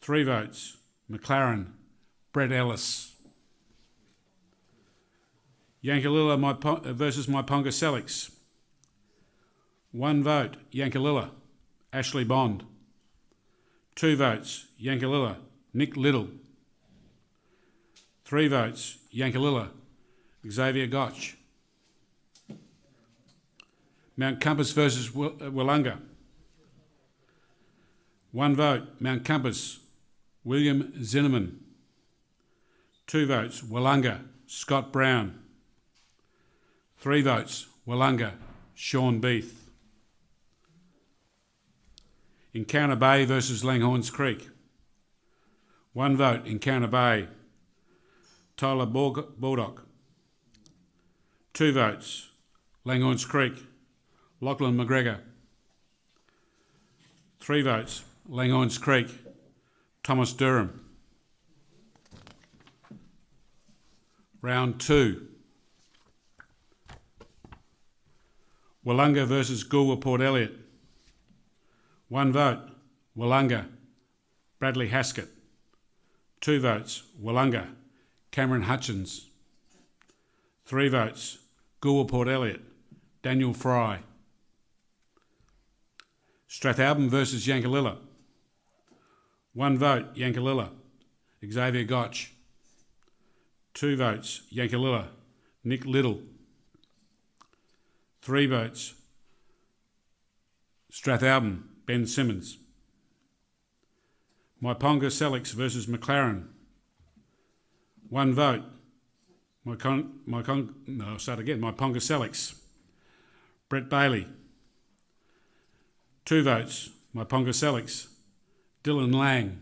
3 votes, McLaren, Brett Ellis. Yankalilla versus Myponga Selix. 1 vote, Yankalilla, Ashley Bond. 2 votes, Yankalilla, Nick Little. 3 votes, Yankalilla, Xavier Gotch. Mount Compass versus Wollonga. 1 vote, Mount Compass, William Zinneman. 2 votes, Wollonga, Scott Brown. 3 votes, Wollonga, Sean Beath. Encounter Bay versus Langhorns Creek. 1 vote, Encounter Bay, Tyler Baldock. 2 votes, Langhorns Creek, Lachlan McGregor. 3 votes, Langhorns Creek, Thomas Durham. Round 2. Wollonga versus Goolwa Port Elliot. 1 vote, Wollonga, Bradley Haskett. 2 votes, Wollonga, Cameron Hutchins. 3 votes, Goolwa Port Elliot, Daniel Fry. Strathalbyn versus Yankalilla. 1 vote, Yankalilla, Xavier Gotch. 2 votes, Yankalilla, Nick Little. 3 votes, Strathalbyn, Ben Simmons. Myponga Selix versus McLaren. 1 vote, Myponga Selix, Brett Bailey. 2 votes, Myponga Selix, Dylan Lang.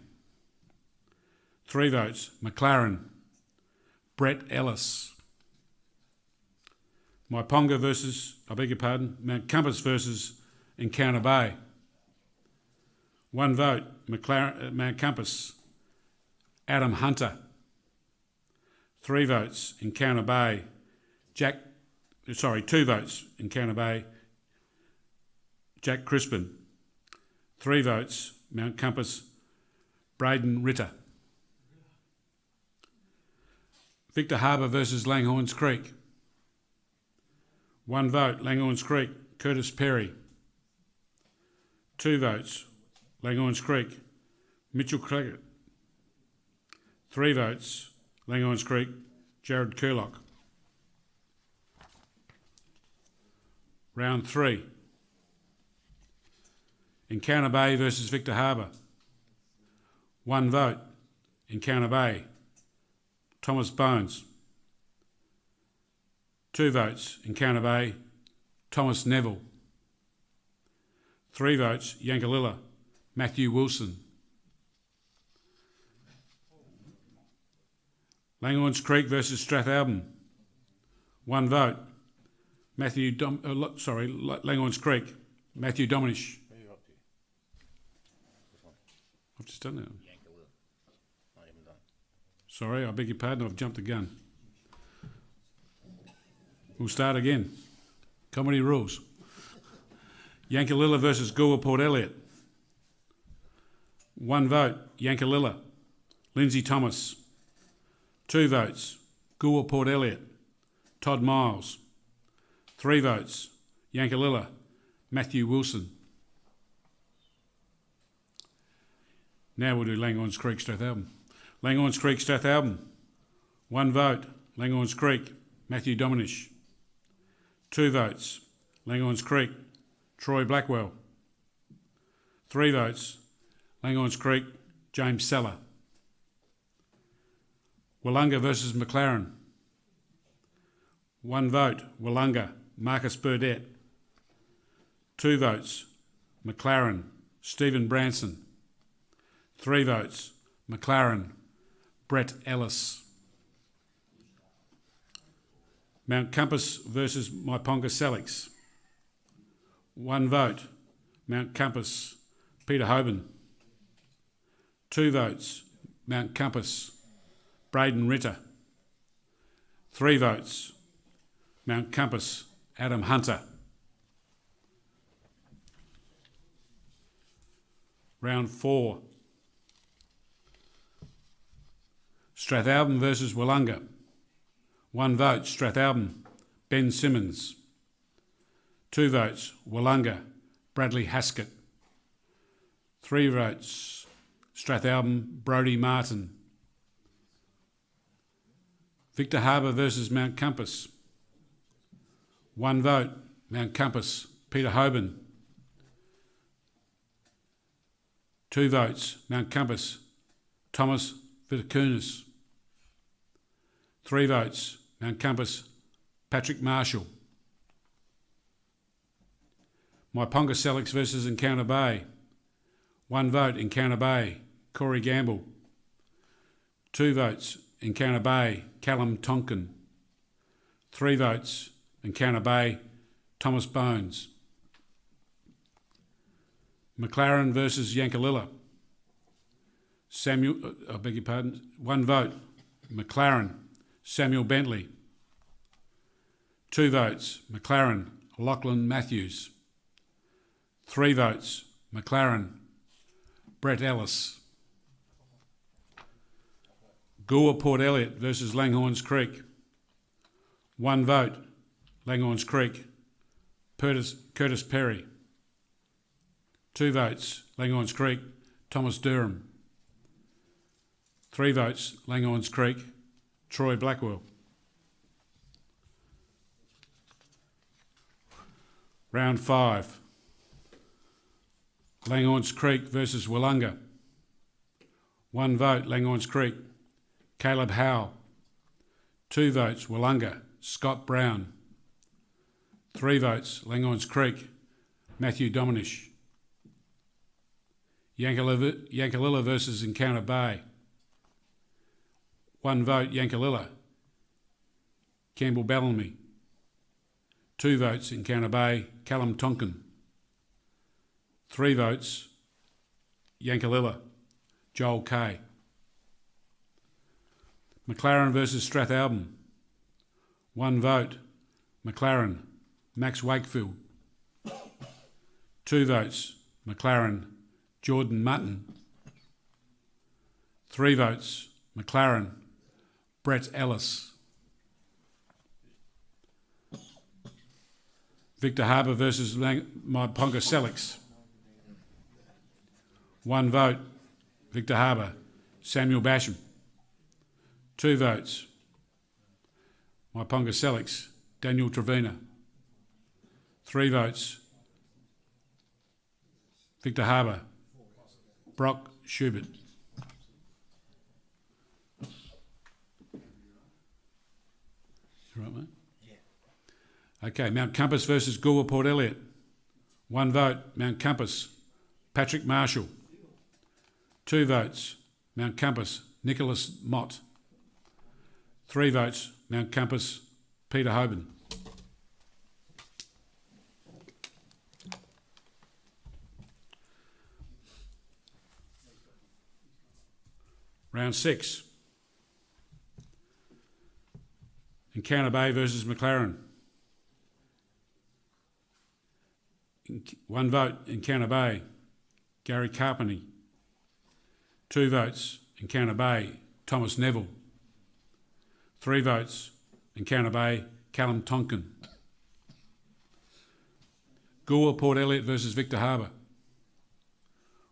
3 votes, McLaren, Brett Ellis. Myponga versus, Mount Compass versus Encounter Bay. 1 vote, Mount Compass, Adam Hunter. 3 votes, Encounter Bay, 2 votes, Encounter Bay, Jack Crispin. 3 votes, Mount Compass, Braden Ritter. Victor Harbour versus Langhorns Creek. 1 vote, Langhorns Creek, Curtis Perry. 2 votes, Langhorns Creek, Mitchell Claggett. 3 votes, Langhorns Creek, Jared Curlock. Round 3. Encounter Bay versus Victor Harbour. 1 vote, Encounter Bay, Thomas Bones. 2 votes, Encounter Bay, Thomas Neville. 3 votes, Yankalilla, Matthew Wilson. Langhorns Creek versus Strathalbyn. 1 vote, Langhorns Creek, Matthew Dominish. I've just done that. Sorry, I beg your pardon, I've jumped the gun. We'll start again. Comedy rules. Yankalilla versus Goolwa Port Elliot. 1 vote, Yankalilla, Lindsay Thomas. 2 votes, Goolwa Port Elliot, Todd Miles. 3 votes, Yankalilla, Matthew Wilson. Now we'll do Langhorns Creek, Strathalbyn. Langhorns Creek, Strathalbyn. 1 vote, Langhorns Creek, Matthew Dominish. 2 votes, Langhorns Creek, Troy Blackwell. 3 votes, Langhorns Creek, James Seller. Willunga versus McLaren. 1 vote, Willunga, Marcus Burdett. 2 votes, McLaren, Stephen Branson. 3 votes, McLaren, Brett Ellis. Mount Compass versus Myponga Selix. 1 vote, Mount Compass, Peter Hoban. 2 votes, Mount Compass, Braden Ritter. 3 votes, Mount Compass, Adam Hunter. Round 4. Strathalbyn versus Willunga. 1 vote, Strathalbyn, Ben Simmons. 2 votes, Willunga, Bradley Haskett. 3 votes, Strathalbyn, Brodie Martin. Victor Harbour versus Mount Compass. 1 vote, Mount Compass, Peter Hoban. 2 votes, Mount Compass, Thomas Vitakunis. 3 votes, Mount Compass, Patrick Marshall. Myponga Selix versus Encounter Bay. 1 vote, Encounter Bay, Corey Gamble. 2 votes, Encounter Bay, Callum Tonkin. 3 votes, Encounter Bay, Thomas Bones. McLaren versus Yankalilla. 1 vote, McLaren, Samuel Bentley. 2 votes, McLaren, Lachlan Matthews. 3 votes, McLaren, Brett Ellis. Goolwa Port Elliot versus Langhorns Creek. 1 vote, Langhorns Creek, Curtis Perry. 2 votes, Langhorns Creek, Thomas Durham. 3 votes, Langhorns Creek, Troy Blackwell. Round 5. Langhorns Creek versus Willunga. 1 vote, Langhorns Creek, Caleb Howe. 2 votes, Willunga, Scott Brown. 3 votes, Langhorns Creek, Matthew Dominish. Yankalilla versus Encounter Bay. 1 vote, Yankalilla, Campbell Bellamy. 2 votes, Encounter Bay, Callum Tonkin. 3 votes, Yankalilla, Joel Kay. McLaren versus Strathalbyn. 1 vote, McLaren, Max Wakefield. 2 votes, McLaren, Jordan Mutton. 3 votes, McLaren, Brett Ellis. Victor Harbour versus Myponga Selix. 1 vote, Victor Harbour, Samuel Basham. 2 votes, Myponga Selix, Daniel Trevina. 3 votes, Victor Harbour, Brock Schubert. Right, mate? Yeah. Okay, Mount Compass versus Goolwa Port Elliot. 1 vote, Mount Compass, Patrick Marshall. 2 votes, Mount Compass, Nicholas Mott. 3 votes, Mount Compass, Peter Hoban. Round 6. Encounter Bay versus McLaren. 1 vote, Encounter Bay, Gary Carpeney. 2 votes, Encounter Bay, Thomas Neville. 3 votes, Encounter Bay, Callum Tonkin. Goolwa Port Elliot versus Victor Harbour.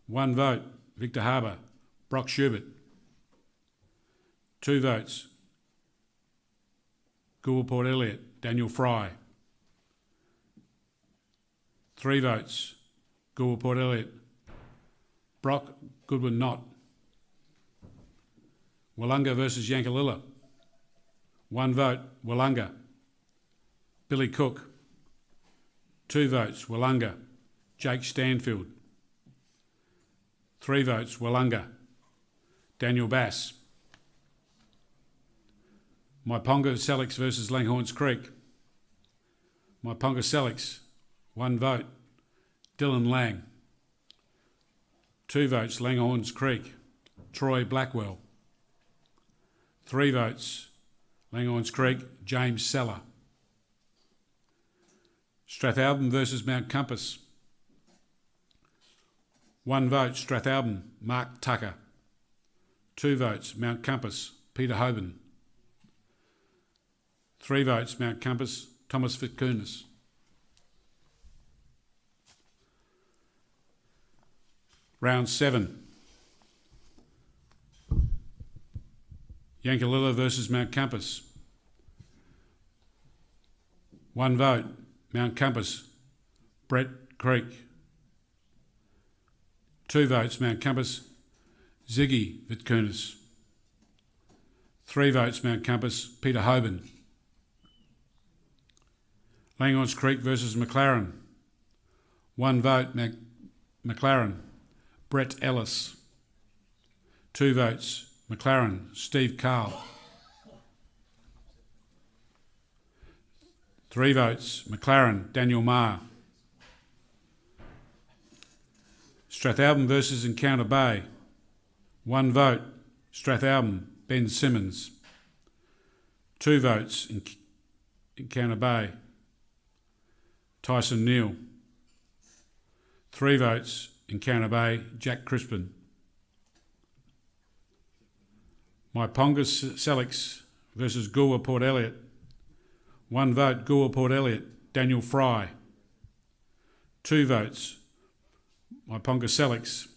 1 vote, Victor Harbour, Brock Schubert. 2 votes, Goolwa Port Elliot, Daniel Fry. 3 votes, Goolwa Port Elliot, Brock Goodwin Knott. Willunga versus Yankalilla. 1 vote, Willunga, Billy Cook. 2 votes, Willunga, Jake Stanfield. 3 votes, Willunga, Daniel Bass. Myponga Selix versus Langhorns Creek. Myponga Selix, 1 vote, Dylan Lang. 2 votes, Langhorns Creek, Troy Blackwell. 3 votes, Langhorns Creek, James Seller. Strathalbyn versus Mount Compass. 1 vote, Strathalbyn, Mark Tucker. 2 votes, Mount Compass, Peter Hoban. 3 votes, Mount Compass, Thomas Fitkunis. Round 7. Yankalilla versus Mount Compass. 1 vote, Mount Compass, Brett Creek. 2 votes, Mount Compass, Ziggy Vitkunis. 3 votes, Mount Compass, Peter Hoban. Langhorns Creek versus McLaren. 1 vote, McLaren, Brett Ellis. 2 votes, McLaren, Steve Carl. 3 votes, McLaren, Daniel Marr. Strathalbyn versus Encounter Bay. 1 vote, Strathalbyn, Ben Simmons. 2 votes, Encounter Bay, Tyson Neal. 3 votes, Encounter Bay, Jack Crispin. Myponga Selix versus Goolwa Port Elliot. 1 vote, Goolwa Port Elliot, Daniel Fry. 2 votes, Myponga Selix,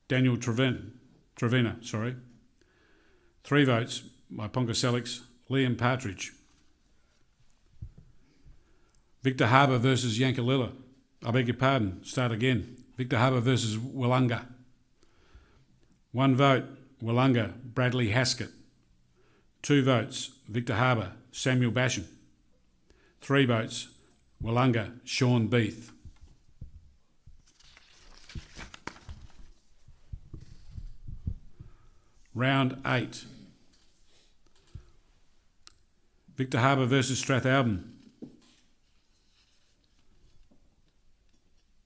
Daniel Trevina. 3 votes, Myponga Selix, Liam Partridge. Victor Harbour versus Yankalilla. I beg your pardon, start again. Victor Harbour versus Willunga. 1 vote, Willunga, Bradley Haskett. 2 votes, Victor Harbour, Samuel Basham. 3 votes, Willunga, Sean Beath. Round 8. Victor Harbour versus Strathalbyn.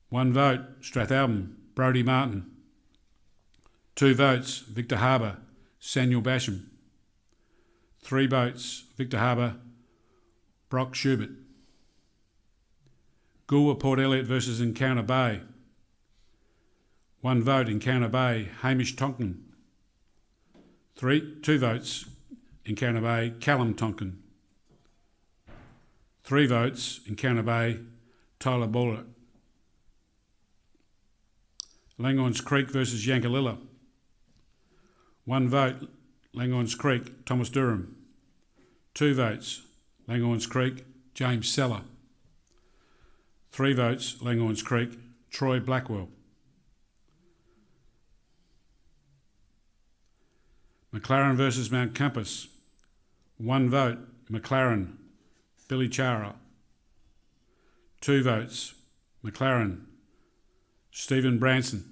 1 vote, Strathalbyn, Brodie Martin. 2 votes, Victor Harbour, Samuel Basham. 3 votes, Victor Harbour, Brock Schubert. Goolwa Port Elliot versus Encounter Bay. 1 vote, Encounter Bay, Hamish Tonkin. 2 votes, Encounter Bay, Callum Tonkin. 3 votes, Encounter Bay, Tyler Bowler. Langhorns Creek versus Yankalilla. 1 vote, Langhorns Creek, Thomas Durham. 2 votes, Langhorns Creek, James Seller. 3 votes, Langhorns Creek, Troy Blackwell. McLaren versus Mount Compass. 1 vote, McLaren, Billy Chara. 2 votes, McLaren, Stephen Branson.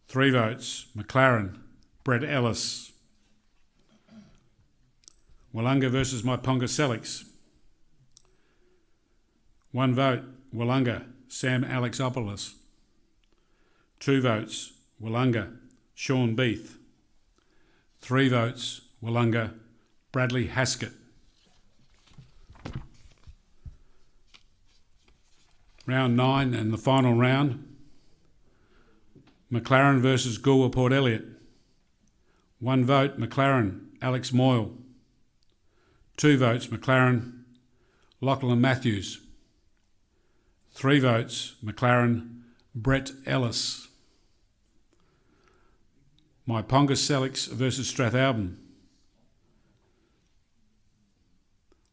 3 votes, McLaren, Brett Ellis. Willunga versus Maiponga Selix. 1 vote, Willunga, Sam Alexopoulos. 2 votes, Willunga, Sean Beath. 3 votes, Willunga, Bradley Haskett. Round 9 and the final round. McLaren versus Goolwa Port Elliot. 1 vote, McLaren, Alex Moyle. 2 votes, McLaren, Lachlan Matthews. 3 votes, McLaren, Brett Ellis. Maiponga Selix versus Strathalbyn.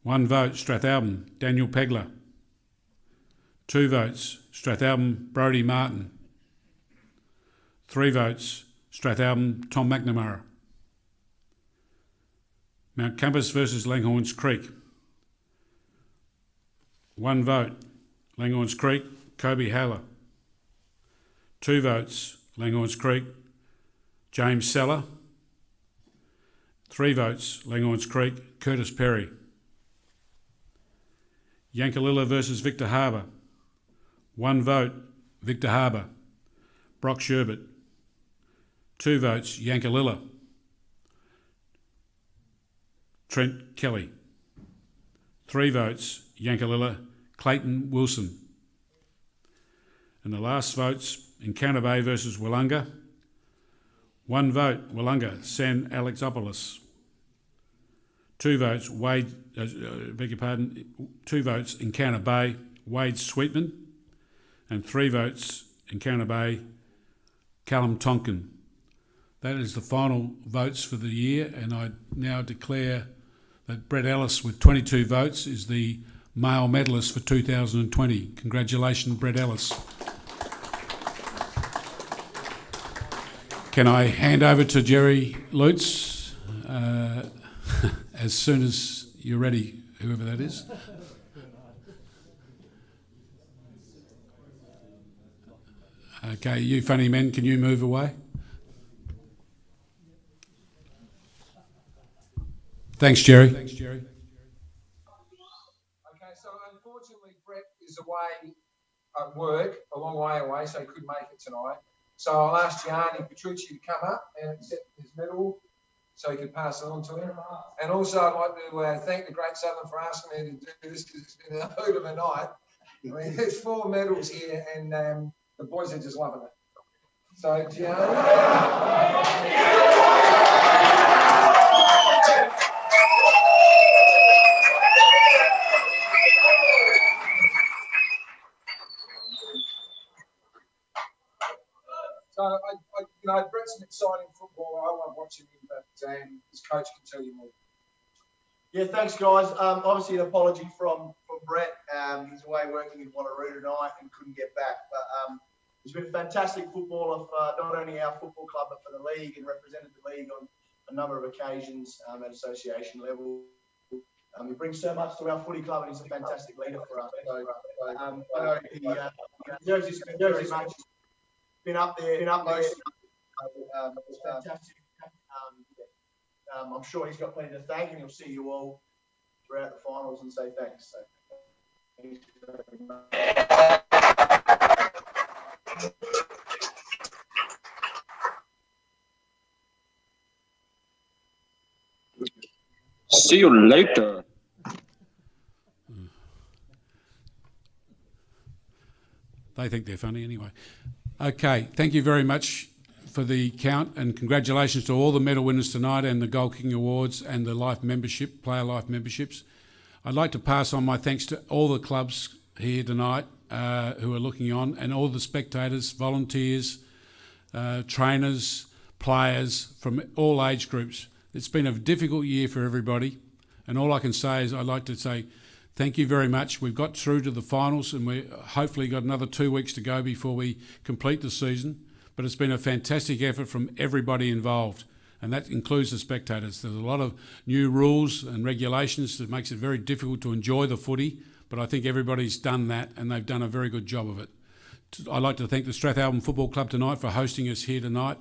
1 vote, Strathalbyn, Daniel Pegler. 2 votes, Strathalbyn, Brodie Martin. 3 votes, Strathalbyn, Tom McNamara. Mount Compass versus Langhorns Creek. 1 vote, Langhorns Creek, Kobe Haller. 2 votes, Langhorns Creek, James Seller. 3 votes, Langhorns Creek, Curtis Perry. Yankalilla versus Victor Harbour. 1 vote, Victor Harbour, Brock Sherbert. 2 votes, Yankalilla, Trent Kelly. 3 votes, Yankalilla, Clayton Wilson. And the last votes, Encounter Bay versus Willunga. 1 vote, Willunga, Sam Alexopoulos. 2 votes, beg your pardon, 2 votes, Encounter Bay, Wade Sweetman. And 3 votes, Encounter Bay, Callum Tonkin. That is the final votes for the year, and I now declare that Brett Ellis with 22 votes is the male medalist for 2020. Congratulations, Brett Ellis. Can I hand over to Jerry Lutz as soon as you're ready, whoever that is? Okay, you funny men, can you move away? Thanks, Jerry. Okay, so unfortunately Brett is away at work, a long way away, so he couldn't make it tonight. So I'll ask Gianni Petrucci to come up and accept his medal so he can pass it on to him. And also I'd like to thank the Great Southern for asking me to do this because it's been a hoot of a night. I mean, there's 4 medals here and the boys are just loving it. So, Gianni. So, Brett's an exciting footballer. I love watching him, but his coach can tell you more. Yeah, thanks, guys. Obviously, an apology from Brett. He's away working in Wanneroo tonight and couldn't get back. But he's been a fantastic footballer for not only our football club, but for the league, and represented the league on a number of occasions at association level. He brings so much to our footy club, and he's a fantastic leader for us. So, I know he deserves his very much. Been up there. It's fantastic. I'm sure he's got plenty to thank, and he'll see you all throughout the finals and say thanks. So, thanks very much. See you later. They think they're funny anyway. Okay, thank you very much for the count, and congratulations to all the medal winners tonight and the Goal King Awards and the life membership, player life memberships. I'd like to pass on my thanks to all the clubs here tonight who are looking on, and all the spectators, volunteers, trainers, players from all age groups. It's been a difficult year for everybody, and all I can say is I'd like to say thank you very much. We've got through to the finals, and we hopefully got another 2 weeks to go before we complete the season. But it's been a fantastic effort from everybody involved, and that includes the spectators. There's a lot of new rules and regulations that makes it very difficult to enjoy the footy, but I think everybody's done that, and they've done a very good job of it. I'd like to thank the Strathalbyn Football Club tonight for hosting us here tonight.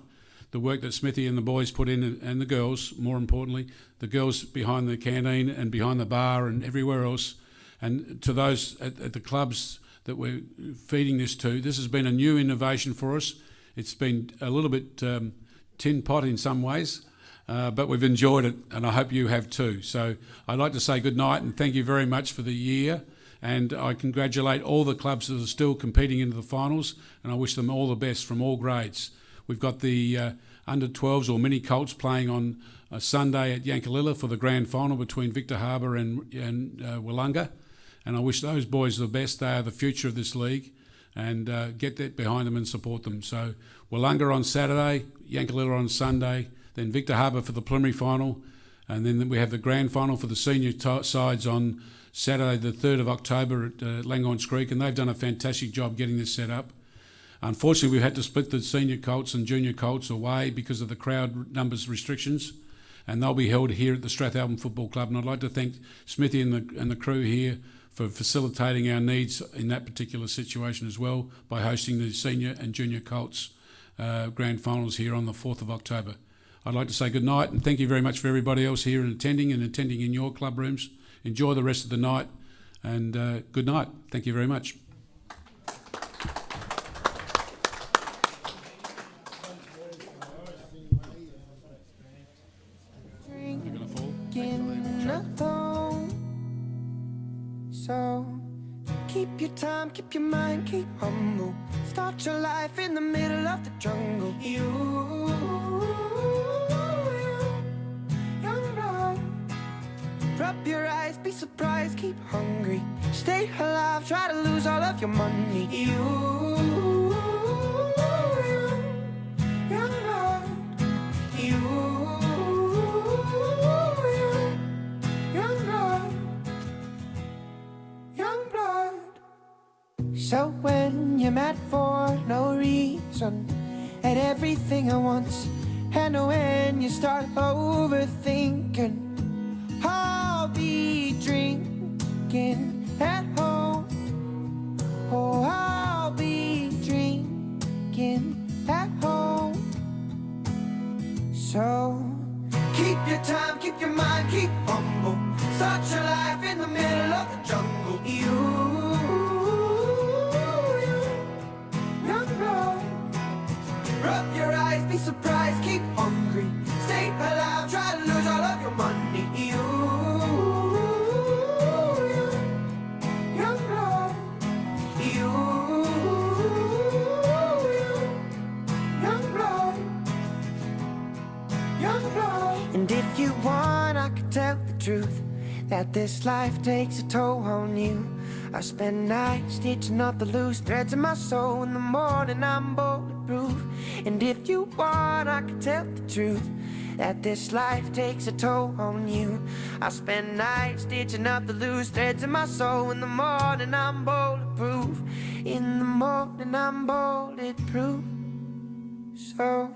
The work that Smithy and the boys put in, and the girls, more importantly, the girls behind the canteen and behind the bar and everywhere else. And to those at the clubs that we're feeding this to, this has been a new innovation for us. It's been a little bit tin pot in some ways, but we've enjoyed it, and I hope you have too. So I'd like to say good night and thank you very much for the year. And I congratulate all the clubs that are still competing into the finals, and I wish them all the best from all grades. We've got the under-12s or mini colts playing on a Sunday at Yankalilla for the grand final between Victor Harbor and Willunga. And I wish those boys the best. They are the future of this league, and get that behind them and support them. So Willunga on Saturday, Yankalilla on Sunday, then Victor Harbor for the preliminary final, and then we have the grand final for the senior sides on Saturday the 3rd of October at Langhorns Creek, and they've done a fantastic job getting this set up. Unfortunately, we've had to split the senior colts and junior colts away because of the crowd numbers restrictions, and they'll be held here at the Strathalbyn Football Club. And I'd like to thank Smithy and the crew here for facilitating our needs in that particular situation as well by hosting the senior and junior colts grand finals here on the 4th of October. I'd like to say good night and thank you very much for everybody else here and attending in your club rooms. Enjoy the rest of the night, and good night. Thank you very much. So keep your time, keep your mind, keep humble. Start your life in the middle of the jungle. You, young blood. Rub your eyes, be surprised, keep hungry. Stay alive, try to lose all of your money. You, young blood. So when you're mad for no reason at everything at once, and when you start overthinking, I'll be drinking at home. Oh, I'll be drinking at home. So keep your time, keep your mind, keep humble. Start your life in the middle of the jungle. You, rub your eyes, be surprised, keep hungry. Stay alive, try to lose all of your money. You, young blood. You, young blood. Young blood. And if you want, I could tell the truth, that this life takes a toll on you. I spend nights stitching up the loose threads in my soul. In the morning I'm bulletproof. And if you want, I can tell the truth, that this life takes a toll on you. I spend nights stitching up the loose threads in my soul. In the morning I'm bulletproof. In the morning I'm bulletproof. So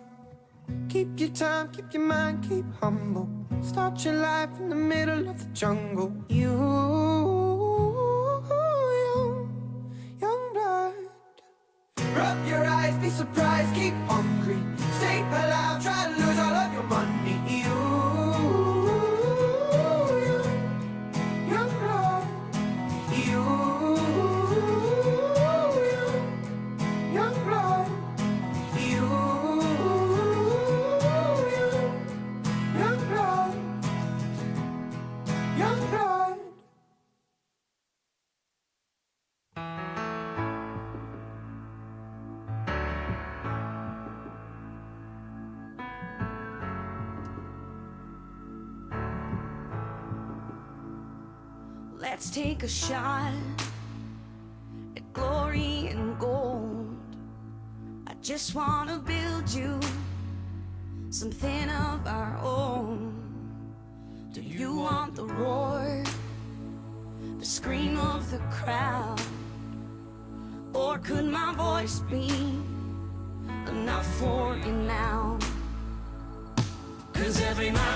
keep your time, keep your mind, keep humble. Start your life in the middle of the jungle. You, young blood. Rub your eyes, be surprised, keep hungry. Stay alive, try to lose all of your money. You, young blood. You, young blood. You, young blood. Young blood. Let's take a shot at glory and gold. I just wanna build you something of our own. Do you want the roar, the scream of the crowd? Or could my voice be enough for you now? 'Cause every night